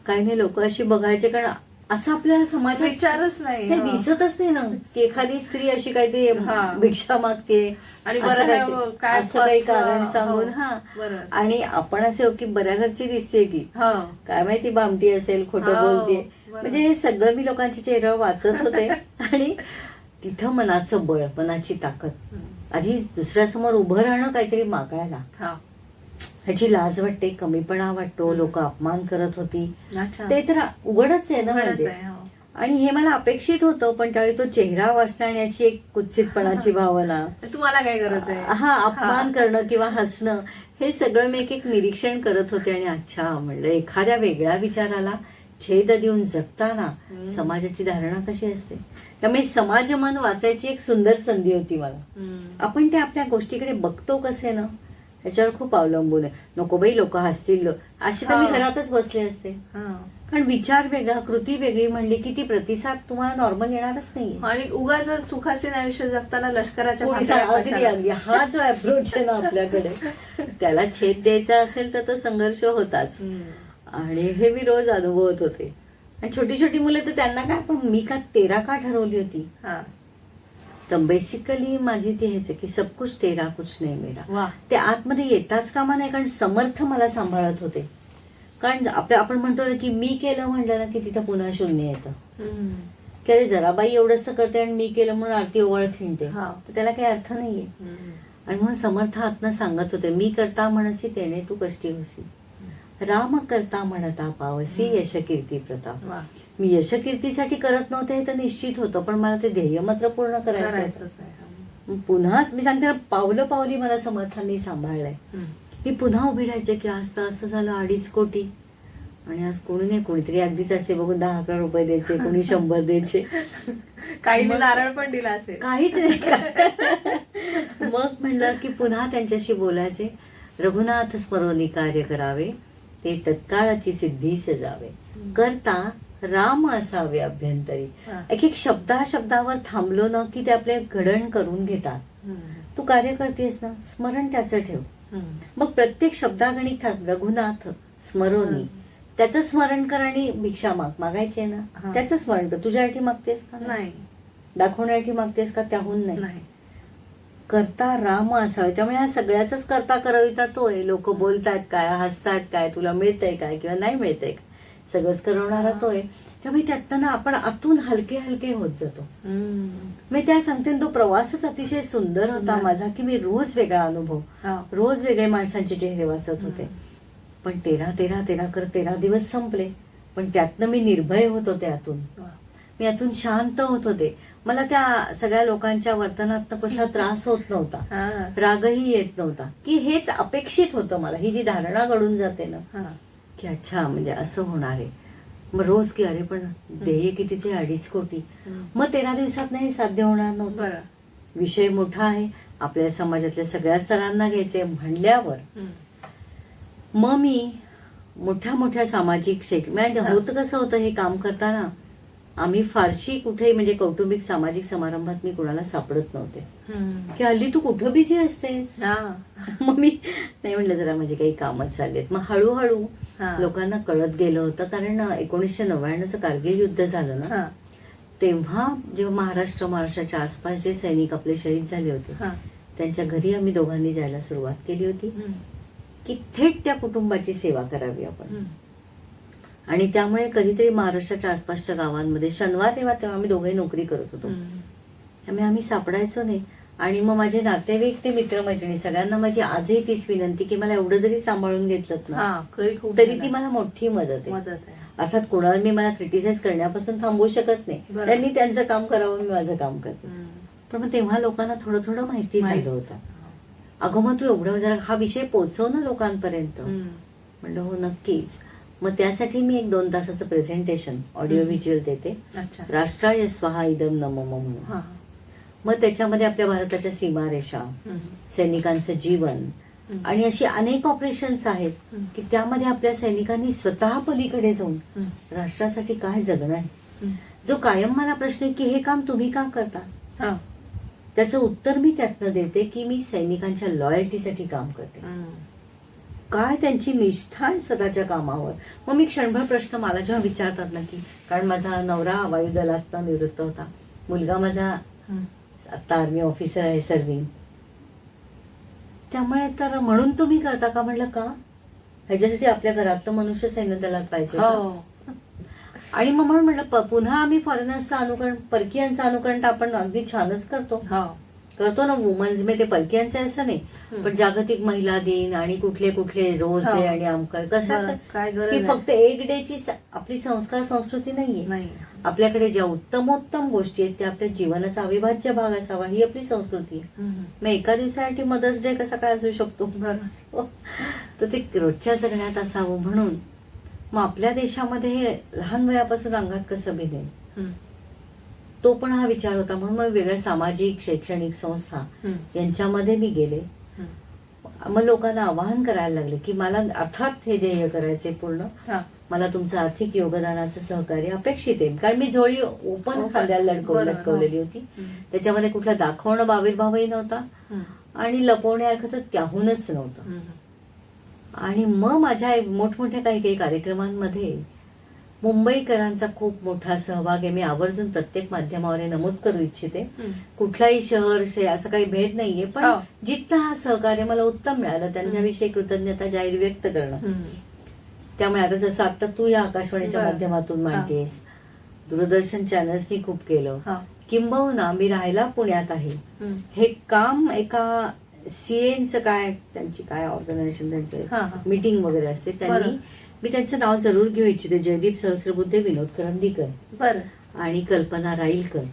काही नाही, लोक अशी बघायचे, कारण असं आपल्या समाजात विचारच नाही. हे दिसतच नाही ना की एखादी स्त्री अशी काहीतरी हा. भिक्षा मागते आणि असं बरं काहीतरी- काय असं काही फसलं, कारण सांगून. हो, हा बरं. आणि आपण असे हो की बऱ्या घरची दिसते की हो. काय माहिती बामटी असेल, खोटं हो, बोलते. बरं. म्हणजे हे सगळं मी लोकांच्या चेहऱ्यावर वाचत होते आणि तिथं मनाचं बळ, मनाची ताकद. आधी दुसऱ्यासमोर उभं राहणं, काहीतरी मागायला, हा. ह्याची लाज वाटते, कमीपणा वाटतो, लोक अपमान करत होती. अच्छा. ते तर उघडच आहे ना उघडच म्हणजे. आहे, हो. आणि हे मला अपेक्षित होतं, पण त्यावेळी तो चेहरा वाचणं आणि अशी एक कुत्सितपणाची भावना, तुम्हाला काय गरज आहे? हा अपमान करणं किंवा हसणं, हे सगळं मी एक निरीक्षण करत होते. आणि अच्छा म्हणलं, एखाद्या वेगळ्या विचाराला छेद देऊन जगताना समाजाची धारणा कशी असते. त्यामुळे समाज मन वाचायची एक सुंदर संधी होती मला. आपण ते आपल्या गोष्टीकडे बघतो कसे ना, ह्याच्यावर खूप अवलंबून आहे. नको बाई लोक हसतील, अशी तर मी घरातच बसले असते. कारण विचार वेगळा, कृती वेगळी म्हणली की ती प्रतिसाद तुम्हाला नॉर्मल येणारच नाही. आणि उगाच सुखासीन आयुष्य जगताना लष्कराच्या पोलिसांना भाकऱ्या अगदी कशाला? अगदी हा जो अप्रोच आहे ना आपल्याकडे, त्याला छेद द्यायचा असेल तर तो संघर्ष होताच. आणि हे मी रोज अनुभवत होते. आणि छोटी छोटी मुलं तर त्यांना काय, पण मी का 13 का ठरवली होती. हा. तर बेसिकली माझी ती हेच आहे की सब कुछ तेरा कुछ नाही मेरा. वा. ते आतमध्ये येताच कामा नाही, कारण समर्थ मला सांभाळत होते. कारण आपण म्हणतो ना की मी केलं म्हणलं ना की तिथं पुन्हा शून्य येतं. की अरे जरा बाई एवढंच करते आणि मी केलं म्हणून आरती ओवळ थिंडते, हा. तर त्याला काही अर्थ नाहीये. आणि म्हणून समर्थ आत्मा सांगत होते, मी करता म्हणसी तेने तू कष्टी होसी, राम करता म्हणता पावसी यश कीर्ती प्रताप. वा. मी यशकीर्तीसाठी करत नव्हते हे तर निश्चित होतं, पण मला ते ध्येय मात्र पूर्ण करायचं करायचंच होतं. आहे. पुन्हाच मी सांगते ना, पावलं पावली मला समर्थांनी सांभाळलंय. मी पुन्हा उभी राहायचे की आज तर असं झालं 2.5 कोटी, आणि आज कोणी नाही, कोणीतरी अगदीच असे बघून 10-11 रुपये द्यायचे, कोणी 100 द्यायचे, काही मग- नारळ पण दिला असेल. काहीच नाही. मग म्हणलं की पुन्हा त्यांच्याशी बोलायचे. रघुनाथ स्मरोनी कार्य करावे, ते तत्काळाची सिद्धी सजावे, करता राम असावे अभ्यंतरी. हा. एक एक शब्दावर थांबलो ना की ते आपले घडण करून घेतात. तू कार्य करतेस ना, स्मरण त्याचं ठेव. मग प्रत्येक शब्दागणिक रघुनाथ स्मरोनी, त्याचं स्मरण कर आणि भिक्षा मागायची आहे हा. ना, त्याचं स्मरण कर. तुझ्यासाठी मागतेस का? नाही. दाखवण्यासाठी मागतेस का? त्याहून नाही. नाही. करता राम असावे. त्यामुळे ह्या सगळ्याच करता करविता तोय. लोक बोलतायत काय, हसतायत काय, तुला मिळतंय काय किंवा नाही मिळतंय काय, सगळंच करवणारा तोय. त्यामुळे त्यातनं ना आपण आतून हलके हलके होत जातो. मी त्या सांगते, तो प्रवासच अतिशय सुंदर होता माझा, की मी रोज वेगळा अनुभव, रोज वेगळे माणसांचे चेहरे वाचत होते. पण 13 दिवस संपले, पण त्यातनं मी निर्भय होत होते. आतून मी आतून शांत होत होते. मला त्या सगळ्या लोकांच्या वर्तनात कुठला त्रास होत नव्हता, रागही येत नव्हता, की हेच अपेक्षित होतं मला. ही जी धारणा घडून जाते ना की अच्छा म्हणजे असं होणार आहे. मग रोज की अरे पण ध्येय कितीचे 2.5 कोटी. मग 13 दिवसात नाही साध्य होणार नव्हतं. विषय मोठा आहे, आपल्या समाजातल्या सगळ्या स्तरांना घ्यायचे म्हणल्यावर मग मी मोठ्या मोठ्या सामाजिक म्हणजे होतं कसं होतं हे काम करताना, आम्ही फारशी कुठे म्हणजे कौटुंबिक सामाजिक समारंभात मी कुणाला सापडत नव्हते. की हल्ली तू कुठं बिझी असतेस. मग मी नाही म्हणलं, जरा म्हणजे काही कामच चाललेत. मग हळूहळू लोकांना कळत गेलं होतं, कारण 1999चं कारगिल युद्ध झालं ना, तेव्हा जेव्हा महाराष्ट्राच्या आसपास जे सैनिक आपले शहीद झाले होते, त्यांच्या घरी आम्ही दोघांनी जायला सुरुवात केली होती की थेट त्या कुटुंबाची सेवा करावी आपण. आणि त्यामुळे कधीतरी महाराष्ट्राच्या आसपासच्या गावांमध्ये शनिवार तेव्हा आम्ही दोघेही नोकरी करत होतो, त्यामुळे आम्ही सापडायचो नाही. आणि मग माझे नातेवाईक ते मित्रमैत्रिणी सगळ्यांना माझी आजही तीच विनंती की मला एवढं जरी सांभाळून घेतलं ना तरी ती मला मोठी मदत आहे. अर्थात कोणाला मी मला क्रिटिसाइज करण्यापासून थांबवू शकत नाही, त्यांनी त्यांचं काम करावं, मी माझं काम करते. पण मग तेव्हा लोकांना थोडं थोडं माहिती झालं होतं. अगं मग तू एवढं जरा हा विषय पोहोचव ना लोकांपर्यंत. म्हणलं हो नक्कीच. मग त्यासाठी मी एक 2 तासाचं प्रेझेंटेशन ऑडिओ व्हिज्युअल देते, राष्ट्राय स्वाहा इदम नमः म्हणून. मग त्याच्यामध्ये आपल्या भारताच्या सीमारेषा, सैनिकांचं जीवन आणि अशी अनेक ऑपरेशन्स आहेत की त्यामध्ये आपल्या सैनिकांनी स्वतः पलीकडे जाऊन राष्ट्रासाठी काय जगणं आहे. जो कायम मला प्रश्न आहे की हे काम तुम्ही का करता, त्याचं उत्तर मी त्यातनं देते की मी सैनिकांच्या लॉयल्टीसाठी काम करते. काय त्यांची निष्ठा आहे स्वतःच्या कामावर. मग मी क्षणभर प्रश्न मला जेव्हा विचारतात ना, की कारण माझा नवरा वायुदलातनं निवृत्त होता, मुलगा माझा आता आर्मी ऑफिसर आहे सर्विंग, त्यामुळे तर म्हणून तुम्ही करता का? म्हटलं का, ह्याच्यासाठी आपल्या घरात तर मनुष्य सैन्य दलात पाहिजे का? आणि मग म्हणून म्हटलं पुन्हा आम्ही फॉरेनर्सचं अनुकरण, परकीयांचं अनुकरण तर आपण अगदी छानच करतो ना. वुमन्स मे ते परकीयांचे असं नाही, पण जागतिक महिला दिन आणि कुठले कुठले रोज डे आणि अमकं कशाचं काय ही फक्त एक डेची आपली संस्कार संस्कृती नाहीये. आपल्याकडे ज्या उत्तमोत्तम गोष्टी आहेत त्या आपल्या जीवनाचा अविभाज्य भाग असावा ही आपली संस्कृती आहे. मग एका दिवसासाठी मदर्स डे कसा काय असू शकतो? तर ते रोजच्या जगण्यात असावं म्हणून मग आपल्या देशामध्ये हे लहान वयापासून अंगात कसं भिनेल, तो पण हा विचार होता. म्हणून मग वेगळ्या सामाजिक शैक्षणिक संस्था यांच्यामध्ये मी गेले. मग लोकांना आवाहन करायला लागले की मला अर्थात हे ध्येय करायचे पूर्ण, मला तुमचं आर्थिक योगदानाचं सहकार्य अपेक्षित आहे. कारण मी झोळी ओपन खांद्याला लटकवलेली होती, त्याच्यामध्ये कुठला दाखवणं आविर्भावही नव्हता आणि लपवण्यासारखं तर त्याहूनच नव्हतं. आणि मग माझ्या मोठमोठ्या काही कार्यक्रमांमध्ये मुंबईकरांचा खूप मोठा सहभाग आहे. मी आवर्जून प्रत्येक माध्यमावर नमूद करू इच्छिते. कुठलाही शहर असं काही भेद नाहीये, पण जिथं हा सहकार्य मला उत्तम मिळालं त्यांच्याविषयी कृतज्ञता जाहीर व्यक्त करणं. त्यामुळे आता जसं आता तू या आकाशवाणीच्या माध्यमातून मांडतेस, दूरदर्शन चॅनल्सनी खूप केलं, किंबहुना मी राहायला पुण्यात आहे. हे काम एका सीएनचं काय त्यांची काय ऑर्गनायझेशन त्यांचं मीटिंग वगैरे असते, त्यांनी मी त्यांचं नाव जरूर घेऊ इच्छिते. जयदीप सहस्रबुद्धे, विनोद करंदीकर आणि कल्पना राईलकर,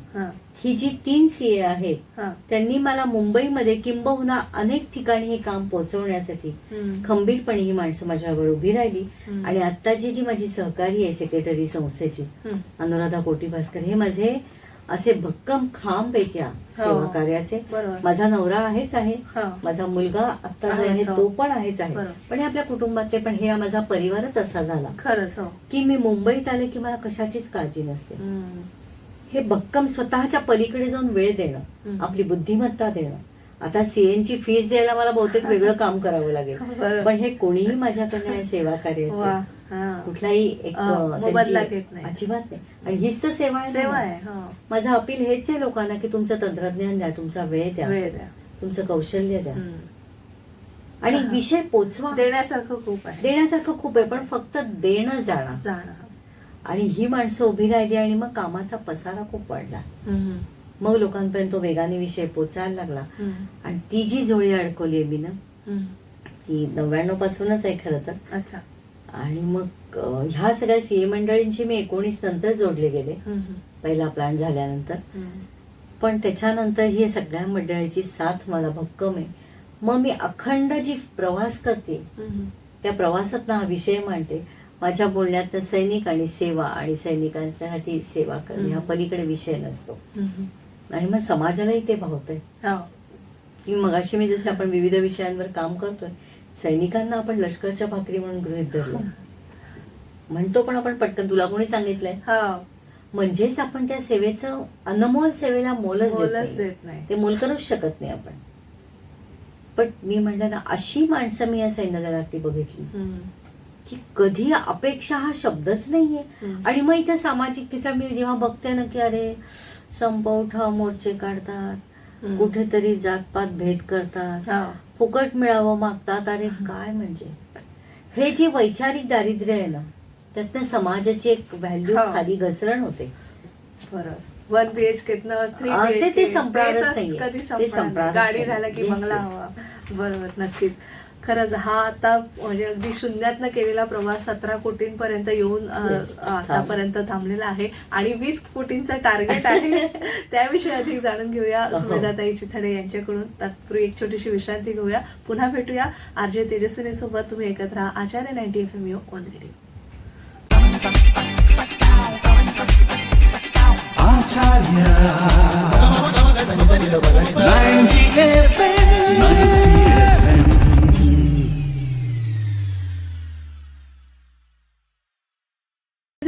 ही जी 3 सीए आहेत त्यांनी मला मुंबईमध्ये किंबहुना अनेक ठिकाणी हे काम पोहोचवण्यासाठी खंबीरपणे ही माणसं माझ्यावर उभी राहिली. आणि आत्ताची जी माझी सहकारी आहे सेक्रेटरी संस्थेची अनुराधा कोटी भास्कर, हे माझे असे भक्कम खांब आहेत या सेवा कार्याचे. माझा नवरा आहेच आहे, माझा मुलगा आता जो आहे तो पण आहेच आहे, पण हे आपल्या कुटुंबातले, पण हे माझा परिवारच असा झाला खरंच की मी मुंबईत आले की मला कशाचीच काळजी नसते. हे भक्कम स्वतःच्या पलीकडे जाऊन वेळ देणं, आपली बुद्धिमत्ता देणं. आता सीएनची फीस द्यायला मला बहुतेक वेगळं काम करावं लागेल, पण हे कोणीही माझ्याकडे सेवा कार्याचं कुठलाही एक अजिबात नाही. आणि हीच तर सेवा आहे. माझं अपील हेच आहे लोकांना की तुमचं तंत्रज्ञान द्या, तुमचा वेळ द्या, तुमचं कौशल्य द्या आणि विषय पोचवा. देण्यासारखं खूप आहे, पण फक्त देणं जाणं. आणि ही माणसं उभी राहिली आणि मग कामाचा पसारा खूप वाढला. मग लोकांपर्यंत तो वेगाने विषय पोचायला लागला. आणि ती जी झोळी अडकवली मी ना, ती 99 पासूनच आहे खरं तर. आणि मग ह्या सगळ्या सीए मंडळींची मी 19 नंतर जोडले गेले, पहिला प्लॅन झाल्यानंतर. पण त्याच्यानंतर ही सगळ्या मंडळीची साथ मला भक्कम आहे. मग मी अखंड जी प्रवास करते त्या प्रवासात हा विषय मांडते. माझ्या बोलण्यात सैनिक आणि सेवा आणि सैनिकांसाठी सेवा करणे ह्या पलीकडे विषय नसतो. आणि मग समाजालाही ते भावतंय की मगाशी मी जसं आपण विविध विषयांवर काम करतोय, सैनिकांना आपण लष्करच्या भाकरी म्हणून गृहीत धरलं म्हणतो, पण आपण पटकन तुला कोणी सांगितलंय, म्हणजेच आपण त्या सेवेचं अनमोल सेवेला मोलच देत नाही, ते मोल करूच शकत नाही आपण. पण मी म्हणलं ना, अशी माणसं मी या सैन्य दलातली बघितली की कधी अपेक्षा हा शब्दच नाहीये. आणि मग इथे सामाजिक मी जेव्हा बघते ना की अरे संप उठाव मोर्चे काढतात, कुठेतरी जातपात भेद करतात, फुकट मिळावं मागतात. अरे काय म्हणजे हे जे वैचारिक दारिद्र्य आहे ना, त्यातनं समाजाची एक व्हॅल्यू खाली घसरण होते. बरोबर. 1 BHK 3 ते संपणारच नाहीये, गाडी झाला की बंगला हवा. बरोबर, नक्कीच. खरंच हा आता म्हणजे अगदी शून्यातनं केलेला प्रवास 17 कोटींपर्यंत येऊन आतापर्यंत थांबलेला आहे आणि 20 कोटींचा टार्गेट आहे. त्याविषयी अधिक जाणून घेऊया सुमेधाताई चिथडे यांच्याकडून. तत्पूर्वी एक छोटीशी विश्रांती घेऊया. पुन्हा भेटूया आरजे तेजस्विनी सोबत. तुम्ही ऐकत राहा आचार्य 90 FM ऑन रेडिओ.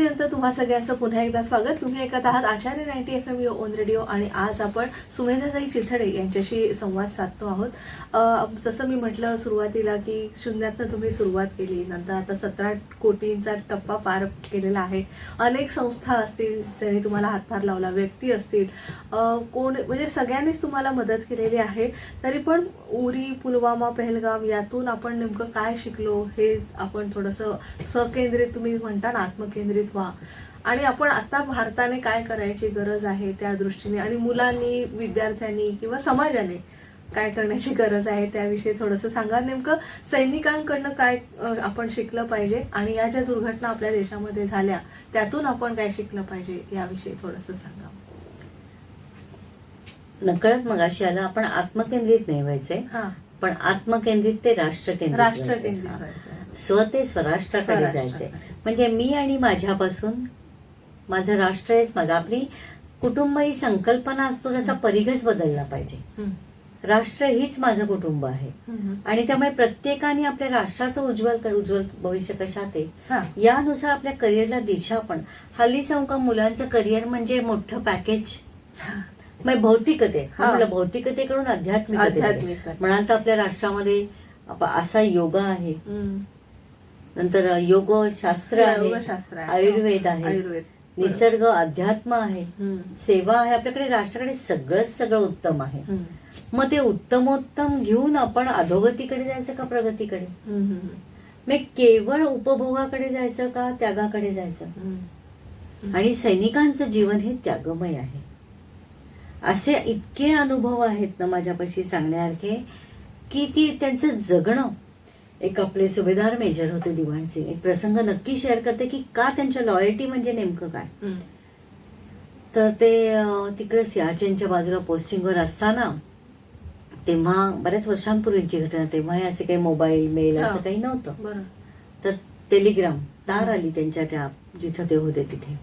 विश्रांतीनंतर तुम्हा सगळ्यांचं पुन्हा एकदा स्वागत. तुम्ही ऐकत आहात आचार्य 90 FM युअर ओन रेडिओ आणि आज आपण सुमेधाताई चिथडे यांच्याशी संवाद साधतो आहोत. जसं मी म्हटलं सुरुवातीला की शून्यातनं तुम्ही सुरुवात केली, नंतर आता 17 कोटींचा टप्पा पार केलेला आहे. अनेक संस्था असतील ज्यांनी तुम्हाला हातभार लावला, व्यक्ती असतील, कोण म्हणजे सगळ्यांनीच तुम्हाला मदत केलेली आहे. तरी पण उरी, पुलवामा, पहलगाम यातून आपण नेमकं काय शिकलो हे आपण थोडंसं स्वकेंद्रित, तुम्ही म्हणता ना आत्मकेंद्रित व्हा, आणि आपण आता भारताने काय करायची गरज आहे त्या दृष्टीने, आणि मुलांनी, विद्यार्थ्यांनी किंवा समाजाने काय करण्याची गरज आहे त्याविषयी थोडंसं सांगा. नेमकं सैनिकांकडनं काय आपण शिकलं पाहिजे आणि या ज्या दुर्घटना आपल्या देशामध्ये झाल्या त्यातून आपण काय शिकलं पाहिजे याविषयी थोडंसं सांगा. नकळत मगाशी आलं, आपण आत्मकेंद्रित नाही व्हायचंय, हा, पण आत्मकेंद्रित ते राष्ट्रकेंद्रित राष्ट्रकेंद्रित व्हायचंय. व्हायचं. स्व ते स्वराष्ट्राकडे जायचंय. म्हणजे मी आणि माझ्यापासून माझं राष्ट्र हेच माझं. आपली कुटुंब ही संकल्पना असतो, त्याचा परिघच बदलला पाहिजे. राष्ट्र हीच माझं कुटुंब आहे आणि त्यामुळे प्रत्येकाने आपल्या राष्ट्राचं उज्ज्वल भविष्य कशात आहे यानुसार आपल्या करिअरला दिशा. पण हल्ली सांगू का, मुलांचं करिअर म्हणजे मोठं पॅकेज, मग भौतिकते. मला भौतिकतेकडून आध्यात्मिकते म्हणाल तर आपल्या राष्ट्रामध्ये असा योगा आहे, नंतर योगशास्त्र आहे, आयुर्वेद आहे, निसर्ग, अध्यात्म आहे, सेवा आहे. आपल्याकडे राष्ट्राकडे सगळं उत्तम आहे. मग ते उत्तमोत्तम घेऊन आपण अधोगतीकडे जायचं का प्रगतीकडे? मग केवळ उपभोगाकडे जायचं का त्यागाकडे जायचं? आणि सैनिकांचं जीवन हे त्यागमय आहे. असे इतके अनुभव आहेत ना माझ्यापाशी सांगण्यासारखे की ती त्यांचं जगणं. एक आपले सुभेदार मेजर होते दिवाण सिंग, एक प्रसंग नक्की शेअर करते की का त्यांच्या लॉयल्टी म्हणजे नेमकं काय. तर ते तिकडे सियाचेनच्या बाजूला पोस्टिंगवर असताना, तेव्हा बऱ्याच वर्षांपूर्वीची घटना, तेव्हा असे काही मोबाईल, मेल असं काही नव्हतं. तर टेलिग्राम तार आली त्यांच्या त्या जिथं ते होते तिथे,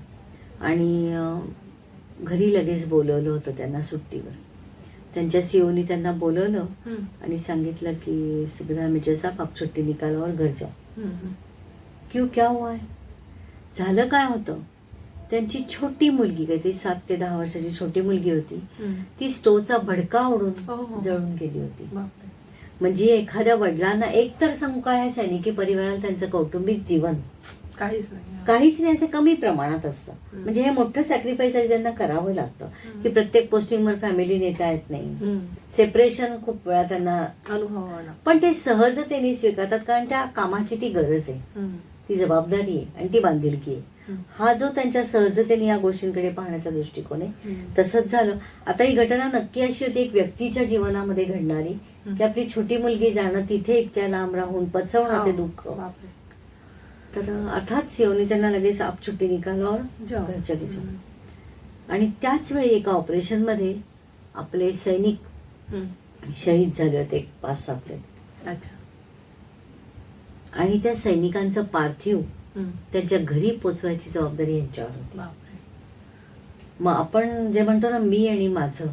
आणि घरी लगेच बोलवलं होतं त्यांना सुट्टीवर. त्यांच्या सीओनी त्यांना बोलवलं आणि सांगितलं की सुभेदार मेजर साहब आप छुट्टी निकालो और घर जाओ. क्यों, क्या हुआ है? झालं काय होतं, त्यांची छोटी मुलगी, काहीतरी 7 ते 10 वर्षाची छोटी मुलगी होती, ती स्टोवचा भडका ओढून जळून गेली होती. म्हणजे एखाद्या वडिलांना एकतर सांगू काय, सैनिकी परिवाराला त्यांचं कौटुंबिक जीवन काहीच नाही, असं कमी प्रमाणात असतं. म्हणजे हे मोठं सॅक्रिफाईस त्यांना करावं लागतं की प्रत्येक पोस्टिंगवर फॅमिली नेता येत नाही, सेपरेशन खूप वेळा त्यांना अनुभव, पण ते सहजतेने स्वीकारतात कारण त्या कामाची ती गरज आहे, ती जबाबदारी आहे आणि ती बांधिलकी आहे. हा जो त्यांच्या सहजतेने या गोष्टींकडे पाहण्याचा दृष्टिकोन आहे, तसंच झालं. आता ही घटना नक्की अशी होती एक व्यक्तीच्या जीवनामध्ये घडणारी की आपली छोटी मुलगी जाणं, तिथे इतक्या लांब राहून पचवणं ते दुःख. तर अर्थात सीओनी त्यांना लगेच आप छुट्टी निकालो और घर चले जाओ. आणि त्याच वेळी एका ऑपरेशन मध्ये आपले सैनिक शहीद झाले होते, 5-7. आणि त्या सैनिकांचं पार्थिव त्यांच्या घरी पोचवायची जबाबदारी यांच्यावर होती. मग आपण जे म्हणतो ना मी आणि माझं,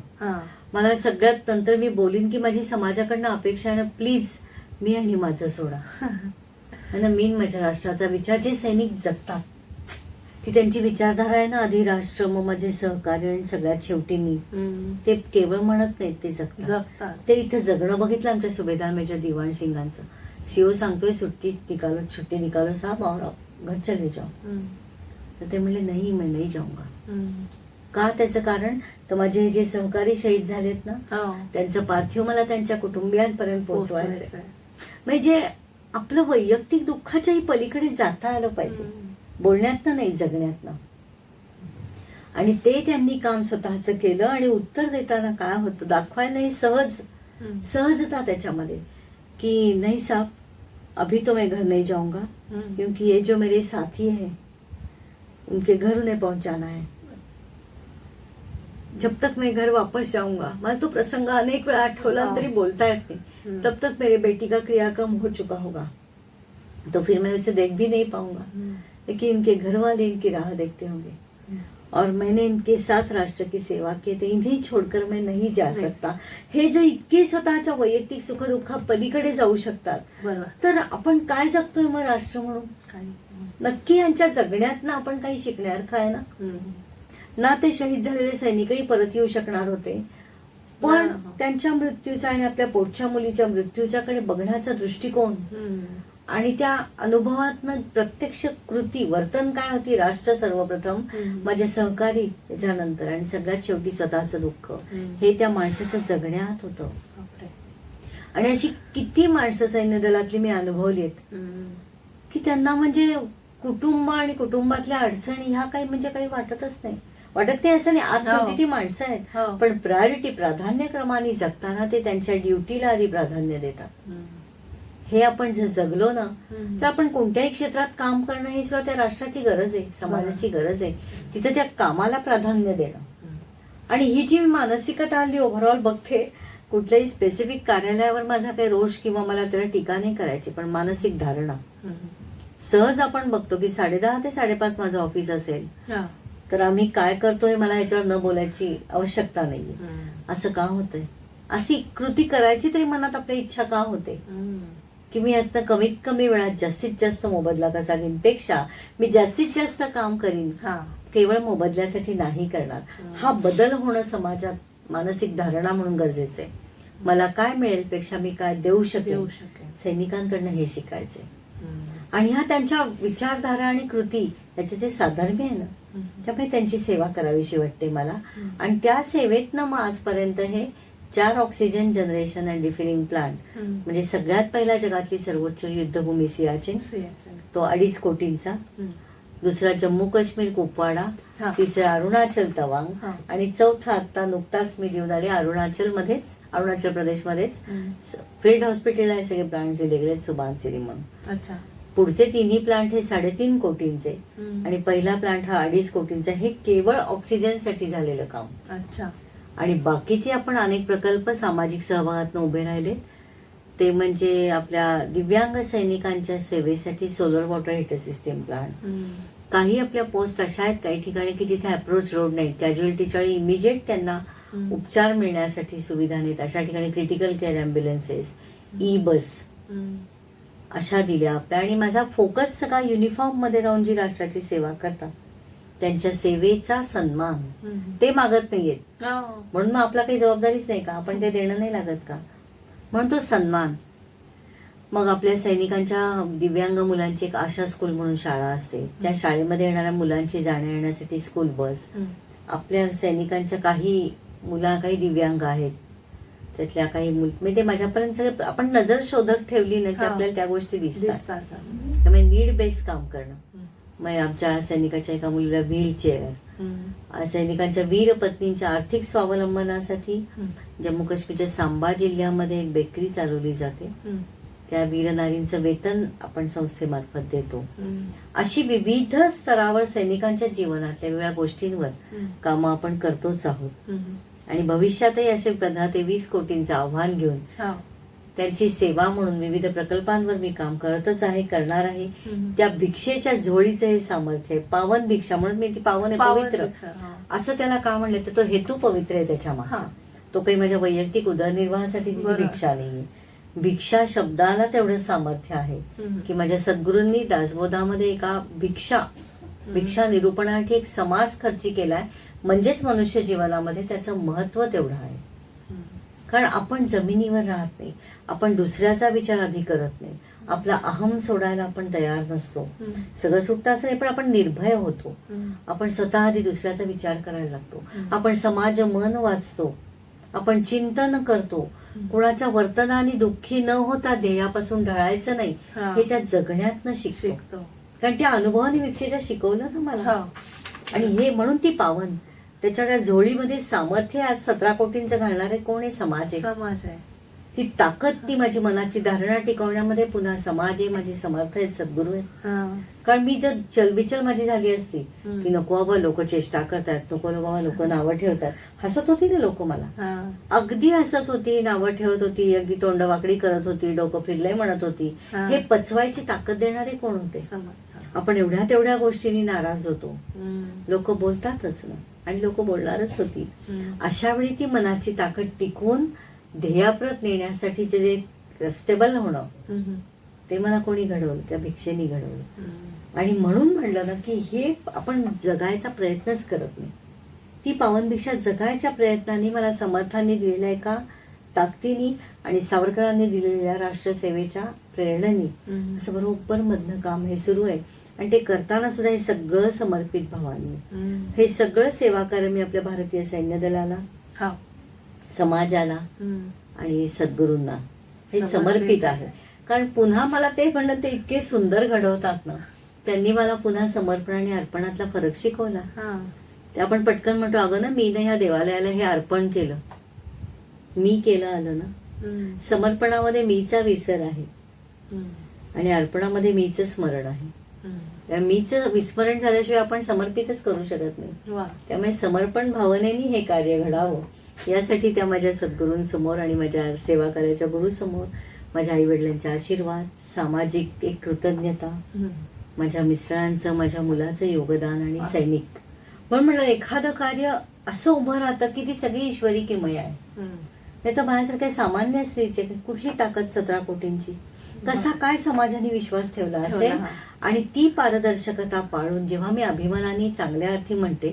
मला सगळ्यात नंतर मी बोलीन की माझी समाजाकडनं अपेक्षा आहे ना, प्लीज मी आणि माझं सोडा. आणि मी माझ्या राष्ट्राचा विचार, जे सैनिक जगतात ती त्यांची विचारधारा आहे ना, आधी राष्ट्र मग माझे सहकार्य आणि सगळ्यात शेवटी मी, ते केवळ म्हणत नाहीत, ते जगतात. ते इथे जगणं बघितलं आमच्या सुभेदार मेजर दिवाण सिंगांचं. सीओ सांगतोय छुट्टी निकालो साहब और घर चले जाओ. तर ते म्हणले नाही, मैं नाही जाऊंगा. का? त्याचं कारण तर माझे जे सहकारी शहीद झालेत ना, त्यांचं पार्थिव मला त्यांच्या कुटुंबियांपर्यंत पोहोचवायचं. म्हणजे आपलं वैयक्तिक दुःखाच्याही पलीकडे जाता आलं पाहिजे, बोलण्यातनं नाही, जगण्यातनं. आणि ते त्यांनी काम स्वतःचं केलं. आणि उत्तर देताना काय होतं दाखवायला हे सहजता त्याच्यामध्ये कि नहीं साहब अभी तो मैं घर नहीं जाऊंगा क्योंकि ये जो मेरे साथी हैं उनके घर उन्हें पहुंचाना है. जब तक मैं घर वापस जाऊंगा, मला तो प्रसंग अनेक वेळा आठवला तरी बोलता येत नहीं, तब तक मेरे बेटी का क्रियाक्रम हो चुका होगा, तो फिर मैं उसे देख भी नहीं पाऊंगा, लेकिन इनके घर वाले इनकी राह देखते होंगे. और मैंने इनके साथ राष्ट्र की सेवा की, तर इन्हें छोडकर मैं नहीं जा सकता. हे जर इतके स्वतःच्या वैयक्तिक सुखदुःखा पलीकडे जाऊ शकतात, तर आपण काय जगतोय मग राष्ट्र म्हणून? नक्की यांच्या जगण्यातनं आपण काही शिकण्यासारखं आहे ना. ना ते शहीद झालेले सैनिकही परत येऊ शकणार होते, पण त्यांच्या मृत्यूचा आणि आपल्या पोटच्या मुलीच्या मृत्यूच्याकडे बघण्याचा दृष्टिकोन आणि त्या अनुभवातनं प्रत्यक्ष कृती वर्तन काय होती, राष्ट्र सर्वप्रथम, माझे सहकारी त्याच्यानंतर, आणि सगळ्यात शेवटी स्वतःचं दुःख, हे त्या माणसाच्या जगण्यात होतं. आणि अशी किती माणसं सैन्य दलातली मी अनुभवली आहेत की त्यांना म्हणजे कुटुंब आणि कुटुंबातल्या अडचणी ह्या काही म्हणजे काही वाटतच नाही. वाटत नाही असं नाही, आज शेवटी ती माणसं आहेत, पण प्रायोरिटी प्राधान्यक्रमाने जगताना ते त्यांच्या ड्युटीला आधी प्राधान्य देतात. हे आपण जर जगलो ना तर आपण कोणत्याही क्षेत्रात काम करणं ही सुद्धा त्या राष्ट्राची गरज आहे, समाजाची गरज आहे. तिथे त्या कामाला प्राधान्य देणं. आणि ही जी मानसिकता हल्ली ओव्हरऑल बघते, कुठल्याही स्पेसिफिक कार्यालयावर माझा काही रोष किंवा मला त्याला टीका नाही करायची, पण मानसिक धारणा सहज आपण बघतो की 10:30 ते 5:30 माझं ऑफिस असेल तर आम्ही काय करतोय मला ह्याच्यावर न बोलायची आवश्यकता नाहीये. असं का होतंय? अशी कृती करायची तरी मनात आपल्या इच्छा का होते की मी यातनं कमीत कमी वेळात जास्तीत जास्त मोबदला कसा घेईन, पेक्षा मी जास्तीत जास्त काम करीन, केवळ मोबदल्यासाठी नाही करणार. हा बदल होणं समाजात मानसिक धारणा म्हणून गरजेचं आहे. मला काय मिळेल पेक्षा मी काय देऊ शकेन, सैनिकांकडनं हे शिकायचंय. आणि हा त्यांच्या विचारधारा आणि कृती याचे जे साधर्म्य आहे ना, त्यामुळे त्यांची सेवा करावीशी वाटते मला. आणि त्या सेवेतनं मग आजपर्यंत हे 4 oxygen generation and refilling plant, म्हणजे सगळ्यात पहिला जगातली सर्वोच्च युद्धभूमी सियाचीन, तो 2.5 कोटींचा, दुसरा जम्मू काश्मीर कुपवाडा, तिसरा अरुणाचल तवांग, आणि चौथा आता नुकताच मी देऊन आले अरुणाचल प्रदेशमध्येच फील्ड हॉस्पिटल आहे. सगळे प्लांट दिले गेले सुभानसिरी म्हणून. पुढचे 3 प्लांट हे 3.5 कोटींचे आणि पहिला प्लांट हा 2.5 कोटींचा. हे केवळ ऑक्सिजनसाठी झालेलं काम. आणि बाकीचे आपण अनेक प्रकल्प सामाजिक सहभागातून उभे राहिले, ते म्हणजे आपल्या दिव्यांग सैनिकांच्या सेवेसाठी solar water heater system plant. काही आपल्या पोस्ट अशा आहेत काही ठिकाणी की जिथे अप्रोच रोड नाही, कॅज्युअलिटीच्या वेळी इमिजिएट त्यांना उपचार मिळण्यासाठी सुविधा नाहीत, अशा ठिकाणी क्रिटिकल केअर अँब्युलन्सेस, ई बस अशा दिल्या आपल्या. आणि माझा फोकस सगळा युनिफॉर्म मध्ये राहून जी राष्ट्राची सेवा करतात त्यांच्या सेवेचा सन्मान, ते मागत नाहीयेत. म्हणून मग आपला काही जबाबदारीच नाही का, आपण काही देणं नाही लागत का, म्हणून तो सन्मान. मग आपल्या सैनिकांच्या दिव्यांग मुलांची एक आशा स्कूल म्हणून शाळा असते, त्या शाळेमध्ये येणाऱ्या मुलांची जाण्या येण्यासाठी स्कूल बस. आपल्या सैनिकांच्या काही काही दिव्यांग आहेत, त्यातल्या काही म्हणजे माझ्यापर्यंत आपण नजर शोधक ठेवली ना की आपल्याला त्या गोष्टी दिसतात. त्यामुळे नीड बेस काम करणं. मग आमच्या सैनिकाच्या एका मुलीला व्हीलचेअर, सैनिकांच्या वीर पत्नींच्या आर्थिक स्वावलंबनासाठी जम्मू काश्मीरच्या सांबा जिल्ह्यामध्ये एक बेकरी चालवली जाते, त्या वीर नारींचं वेतन आपण संस्थेमार्फत देतो. अशी विविध स्तरावर सैनिकांच्या जीवनातल्या वेगळ्या गोष्टींवर कामं आपण करतोच आहोत. आणि भविष्यातही असे 15 ते 20 कोटींचं आव्हान घेऊन त्यांची सेवा म्हणून विविध प्रकल्पांवर मी काम करतच आहे, करणार आहे. त्या भिक्षेच्या झोळीचं हे सामर्थ्य आहे. पावन भिक्षा म्हणून मी ती पावन आहे, पवित्र असं त्याला का म्हणलं तर तो हेतू पवित्र आहे त्याच्या मागे. तो काही माझ्या वैयक्तिक उदरनिर्वाहासाठी भिक्षा नाहीये. भिक्षा शब्दालाच एवढं सामर्थ्य आहे की माझ्या सद्गुरूंनी दासबोधामध्ये एका भिक्षा निरूपणासाठी एक समास खर्ची केलाय, म्हणजेच मनुष्य जीवनामध्ये त्याचं महत्व तेवढं आहे. कारण आपण जमिनीवर राहत नाही, आपण दुसऱ्याचा विचार आधी करत नाही, आपला अहम सोडायला आपण तयार नसतो. सगळं सुटतं असं नाही, पण आपण निर्भय होतो. आपण स्वतः आधी दुसऱ्याचा विचार करायला लागतो, आपण समाज मन वाचतो, आपण चिंतन करतो. कुणाच्या वर्तनाने दुःखी न होता ध्येयापासून ढळायचं नाही, हे त्या जगण्यातनं शिकतो. कारण त्या अनुभवाने भिक्षेच्या शिकवलं ना मला. आणि हे म्हणून ती पावन, त्याच्या त्या झोळीमध्ये सामर्थ्य. आज 17 कोटींचं घालणारे कोण आहे? समाज आहे. ती ताकद, ती माझी मनाची धारणा टिकवण्यामध्ये पुन्हा समाज आहे, माझे समर्थ आहेत, सद्गुरू आहेत. कारण मी जर चलबिचल माझी झाली असती की नको बाबा लोक चेष्टा करतात, नको बाबा लोक नावं ठेवतात, हसत होती ना लोक मला, अगदी हसत होती, नावं ठेवत होती, अगदी तोंड वाकडी करत होती, डोकं फिरलंय म्हणत होती. हे पचवायची ताकद देणारे कोण होते? आपण एवढ्या तेवढ्या गोष्टींनी नाराज होतो, लोक बोलतातच ना, आणि लोक बोलणारच होती. अशा वेळी ती मनाची ताकद टिकवून ध्येयाप्रत नेण्यासाठीचे जे स्टेबल होणं, ते मला कोणी घडवलं? त्या भिक्षेनी घडवलं. आणि म्हणून म्हणलं ना की हे आपण जगायचा प्रयत्नच करत नाही. ती पावनभिक्षा जगायच्या प्रयत्नाने मला समर्थांनी दिलेल्या एका ताकदीने आणि सावरकरांनी दिलेल्या राष्ट्रसेवेच्या प्रेरणेने असं बरोबर मधनं काम हे सुरू आहे. आणि ते करताना सुद्धा हे सगळं समर्पित भावाने, हे सगळं सेवाकार्य मी आपल्या भारतीय सैन्य दलाला, समाजाला आणि सद्गुरूंना हे समर्पित आहे. कारण पुन्हा मला ते म्हणलं ते इतके सुंदर घडवतात ना, त्यांनी मला पुन्हा समर्पण आणि अर्पणातला फरक शिकवला. ते आपण पटकन म्हणतो अगं ना मी ना ह्या देवालयाला हे अर्पण केलं, मी केलं आलं ना. समर्पणामध्ये मीचा विसर आहे आणि अर्पणामध्ये मीच स्मरण आहे. मीच विस्मरण झाल्याशिवाय आपण समर्पितच करू शकत नाही. त्यामुळे समर्पण भावनेने हे कार्य घडावं यासाठी त्या माझ्या सद्गुरूंसमोर आणि माझ्या सेवा कार्याच्या गुरुसमोर माझ्या आई वडिलांचा आशीर्वाद, सामाजिक एक कृतज्ञता, माझ्या मिस्टरांचं, माझ्या मुलाचं योगदान आणि सैनिक. पण म्हणलं एखादं कार्य असं उभं राहतं की ती सगळी ईश्वरी किमया आहे. नाही तर माझ्यासारख्या सामान्य स्त्रीचे कुठली ताकद 17 कोटींची, कसा काय समाजाने विश्वास ठेवला असेल. आणि ती पारदर्शकता पाळून जेव्हा मी अभिमानाने चांगल्या अर्थी म्हणते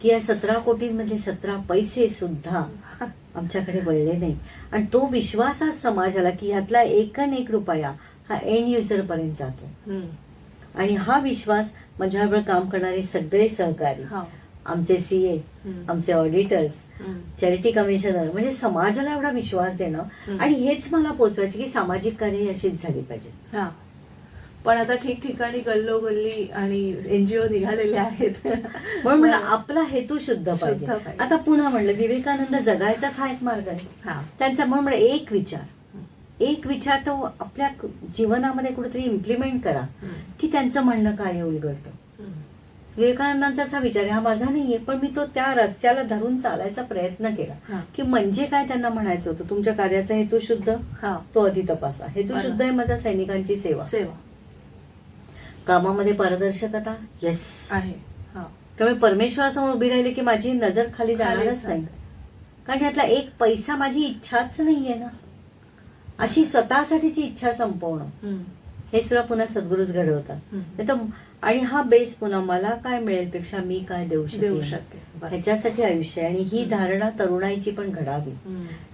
की या 17 कोटींमधले 17 पैसे सुद्धा आमच्याकडे वळले नाही, आणि तो विश्वास आज समाजाला की यातला एक रुपया हा एंड युजर पर्यंत जातो. आणि हा विश्वास माझ्याबरोबर काम करणारे सगळे सहकारी, आमचे सीए, आमचे ऑडिटर्स, चॅरिटी कमिशनर, म्हणजे समाजाला एवढा विश्वास देणं. आणि हेच मला पोचवायचे की सामाजिक कार्य अशीच झाली पाहिजे. पण आता ठिकठिकाणी गल्लोगल्ली आणि एनजीओ निघालेले आहेत. म्हणून म्हणलं आपला हेतू शुद्ध पाहिजे. आता पुन्हा म्हणलं विवेकानंद जगायचाच हा एक मार्ग आहे त्यांचा. म्हणून एक विचार तो आपल्या जीवनामध्ये कुठेतरी इम्प्लिमेंट करा की त्यांचं म्हणणं काय उलगडतं. विवेकानंदांचा असा विचार आहे, हा माझा नाहीये, पण मी तो त्या रस्त्याला धरून चालायचा प्रयत्न केला की म्हणजे काय त्यांना म्हणायचं होतं. तुमच्या कार्याचा हेतू शुद्ध, तो आधी तपासा. हेतू शुद्ध आहे माझा सैनिकांची सेवा, कामामध्ये पारदर्शकता येस आहे. त्यामुळे परमेश्वरासमोर उभी राहिली की माझी नजर खाली जाणारच नाही. कारण यातला एक पैसा माझी इच्छाच नाहीये ना, अशी स्वतःसाठीची इच्छा संपवणं हे सुद्धा पुन्हा सद्गुरूच घडवतात. आणि हा बेस पुन्हा मला काय मिळेल पेक्षा मी काय देऊ शकते ह्याच्यासाठी आयुष्य आहे. आणि ही धारणा तरुणाईची पण घडावी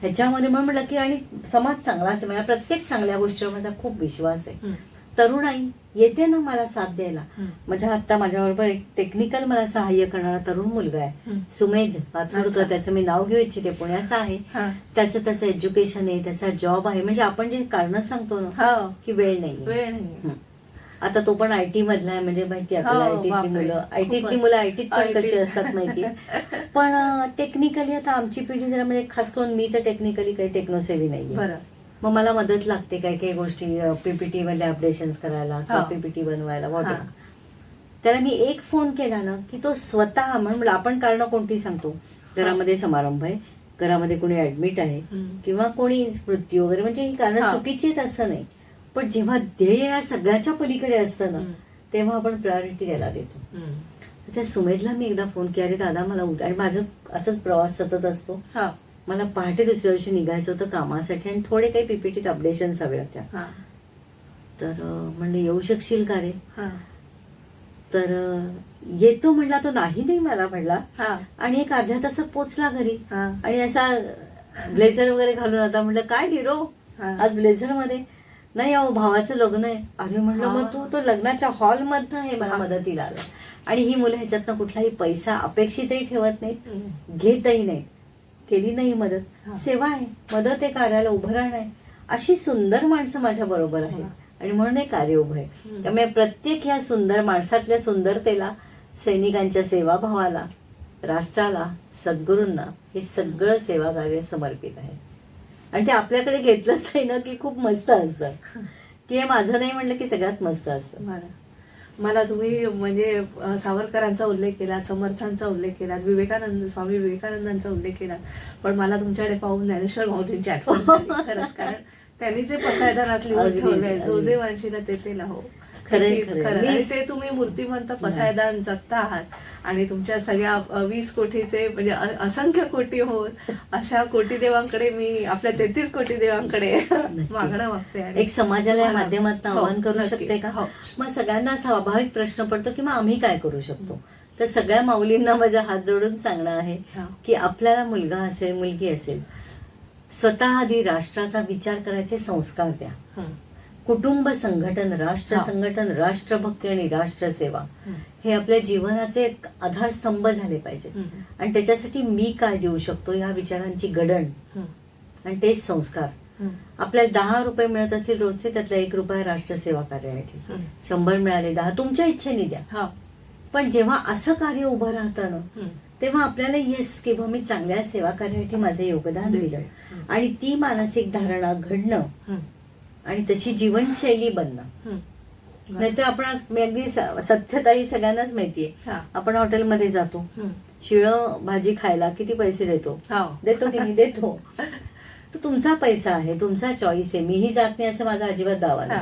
ह्याच्यामध्ये. म्हणलं की आणि समाज चांगलाच, मला प्रत्येक चांगल्या गोष्टीवर माझा खूप विश्वास आहे. तरुणाई येते ना मला साथ द्यायला. माझ्याबरोबर एक टेक्निकल मला सहाय्य करणारा तरुण मुलगा आहे, सुमेध पाथर्डकर. त्याचं मी नाव घेऊ इच्छिते, पुण्याचा आहे. त्याचं एज्युकेशन आहे, त्याचा जॉब आहे. म्हणजे आपण जे कारण सांगतो ना की वेळ नाही. आता तो पण आयटी मधला आहे, म्हणजे माहिती आपल्याला आयटीतली मुलं आयटीत पण कशी असतात माहिती. पण टेक्निकली आता आमची पिढी जरा म्हणजे खास करून मी तर टेक्निकली काही टेक्नोसेवी नाहीये. मग मला मदत लागते काही काही गोष्टी पीपीटी मधल्या अपडेशन करायला किंवा पीपीटी बनवायला वॉटर. त्याला मी एक फोन केला ना की तो स्वतः म्हणून आपण कारण कोणती सांगतो, घरामध्ये समारंभ आहे, घरामध्ये कोणी ऍडमिट आहे किंवा कोणी मृत्यू वगैरे, म्हणजे ही कारण चुकीची आहेत असं नाही. पण जेव्हा ध्येय या सगळ्याच्या पलीकडे असतं ना तेव्हा आपण प्रायोरिटी द्यायला देतो. त्या सुमेधला मी एकदा फोन केला, अरे दादा मला आणि माझं असंच प्रवास सतत असतो, मला पहाटे दुसऱ्या दिवशी निघायचं होतं कामासाठी आणि थोडे काही पीपीटीत अपडेशन हव्या होत्या. तर म्हणले येऊ शकशील का रे. तर येतो म्हणला. तो नाही मला म्हणला. आणि एक अर्ध्या तासात पोचला घरी आणि असा ब्लेझर वगैरे घालून. आता म्हटलं काय हिरो आज ब्लेझर मध्ये. नाही अहो भावाचं लग्न आहे. अरे म्हटलं मग तू तो लग्नाच्या हॉलमधनं हे मला मदतीला आलं. आणि ही मुलं ह्याच्यातनं कुठलाही पैसा अपेक्षितही ठेवत नाहीत, घेतही नाहीत, केली नाही मदत. सेवा आहे, मदत आहे, कार्याला उभं राहणं आहे. अशी सुंदर माणसं माझ्या बरोबर आहेत आणि म्हणून हे कार्य उभं आहे. त्यामुळे प्रत्येक ह्या सुंदर माणसातल्या सुंदरतेला, सैनिकांच्या सेवाभावाला, राष्ट्राला, सद्गुरूंना हे सगळं सेवा कार्य समर्पित आहे. आणि ते आपल्याकडे घेतलंच नाही ना की खूप मस्त असतं, की हे माझं नाही म्हणलं की सगळ्यात मस्त असतं. मला तुम्ही म्हणजे सावरकरांचा उल्लेख केला, समर्थांचा उल्लेख केला, स्वामी विवेकानंदांचा उल्लेख केला, पण मला तुमच्याकडे पाहून ज्ञानेश्वर माऊलींची आठवण झाली खरंच. कारण त्यांनी जे पसायदानात लिहून ठेवलंय, जो जे वांशीला ते ते लाहो. खरंय, नक्कीच, खरंय. खरं. आणि वीस- ते तुम्ही मूर्तिमंत पसायदान जगता आहात आणि तुमच्या सगळ्या 20 कोटीचे म्हणजे असंख्य कोटी होत अशा कोटी देवांकडे मी आपल्या 33 कोटी देवांकडे मागणं मागते. आणि एक समाजाला या तुम्हाला- माध्यमातून हो, आवाहन करू नक्कीच. शकते का? हो. मग सगळ्यांना स्वाभाविक प्रश्न पडतो की मग आम्ही काय करू शकतो. तर सगळ्या माऊलींना माझा हात जोडून सांगणं आहे हा. की आपल्याला मुलगा असेल मुलगी असेल, स्वतः आधी राष्ट्राचा विचार करायचे संस्कार द्या. हं. कुटुंब संघटन, राष्ट्र हा. संघटन, राष्ट्रभक्ती आणि राष्ट्रसेवा हं. हे आपल्या जीवनाचे एक आधारस्तंभ झाले पाहिजे. हं. आणि त्याच्यासाठी मी काय देऊ शकतो ह्या विचारांची घडण हं. आणि तेच संस्कार. हं. आपल्याला 10 रुपये मिळत असतील रोजचे, त्यातला 1 रुपया राष्ट्रसेवा कार्यासाठी, हं. 100 मिळाले 10 तुमच्या इच्छेने द्या. हा. पण जेव्हा असं कार्य उभं राहतं ना, हं. तेव्हा आपल्याला येस किंवा मी चांगल्या सेवा कार्यासाठी माझं योगदान दिलं. हं. आणि ती मानसिक धारणा घडणं हं. आणि तशी जीवनशैली बनणं. हं. नाहीतर आपण आज मी अगदी सत्यता ही सगळ्यांनाच माहितीये. हा. आपण हॉटेलमध्ये जातो, हं. शिळं भाजी खायला किती पैसे देतो हो. देतो की नाही देतो. तो तुमचा पैसा आहे, तुमचा चॉईस आहे. मीही जात नाही असं माझा अजिबात दावा हा. नाही.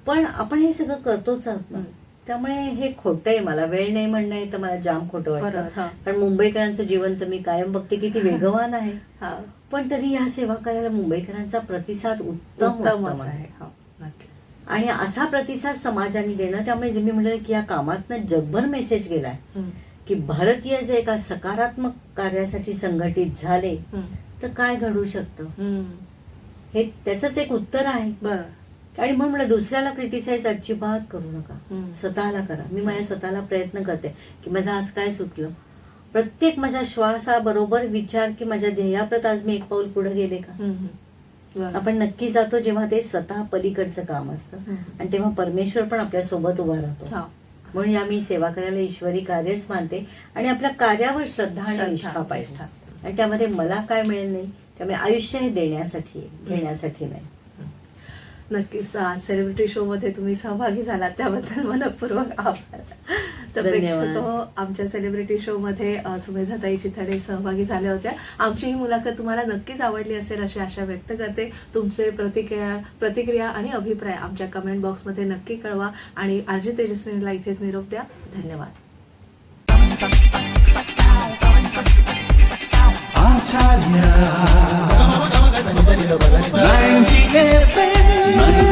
पण आपण हे सगळं करतोच आहोत ना. हं. त्यामुळे हे खोटं आहे. मला वेळ नाही म्हणणं आहे तर मला जाम खोटं बरोबर. वाटतं. हा. कारण मुंबईकरांचं जीवन तर मी कायम बघते किती वेगवान आहे. हा. पण तरी ह्या सेवा करायला मुंबईकरांचा प्रतिसाद उत्तम उत्तमच आहे. हो. नक्की. आणि असा प्रतिसाद समाजाने देणं. त्यामुळे जे मी म्हणलं की या कामातनं जगभर मेसेज गेलाय हं. की भारतीय जे एका सकारात्मक कार्यासाठी संघटित झाले हं. तर काय घडू शकतं. हं. हे त्याचंच एक उत्तर आहे. बरं. आणि म्हणून म्हणलं दुसऱ्याला क्रिटिसाइज अजिबात करू नका, हं. स्वतःला करा. मी माझ्या स्वतःला प्रयत्न करते की माझं आज काय सुटलं. प्रत्येक माझा श्वासाबरोबर विचार की माझ्या ध्येयाप्रत आज मी एक पाऊल पुढे गेले का. हं. हं. बरं. आपण नक्की जातो जेव्हा ते स्वतः पलीकडचं काम असतं. हं. आणि तेव्हा परमेश्वर पण आपल्या सोबत उभा राहतो. हो. म्हणून या मी सेवा करायला ईश्वरी कार्यच मानते. आणि आपल्या कार्यावर श्रद्धा आणि श्रद्धा, निष्ठा पाहिजे. निष्ठा. आणि त्यामध्ये मला काय मिळेल नाही, त्यामुळे आयुष्य हे देण्यासाठी आहे, घेण्यासाठी नाही. नक्कीच आज सेलिब्रिटी शो मध्ये तुम्ही सहभागी झालात त्याबद्दल मनपूर्वक आभार. तर धन्यवाद. प्रेक्षक आमच्या सेलिब्रिटी शो मध्ये सुमेधाताई चिथडे सहभागी झाल्या होत्या. आमची ही मुलाखत तुम्हाला नक्कीच आवडली असेल अशी आशा व्यक्त करते. तुमचे प्रतिक्रिया आणि अभिप्राय आमच्या कमेंट बॉक्समध्ये नक्की कळवा आणि आरजे तेजस्विनीला इथेच निरोप द्या. धन्यवाद. Acharya 90 FM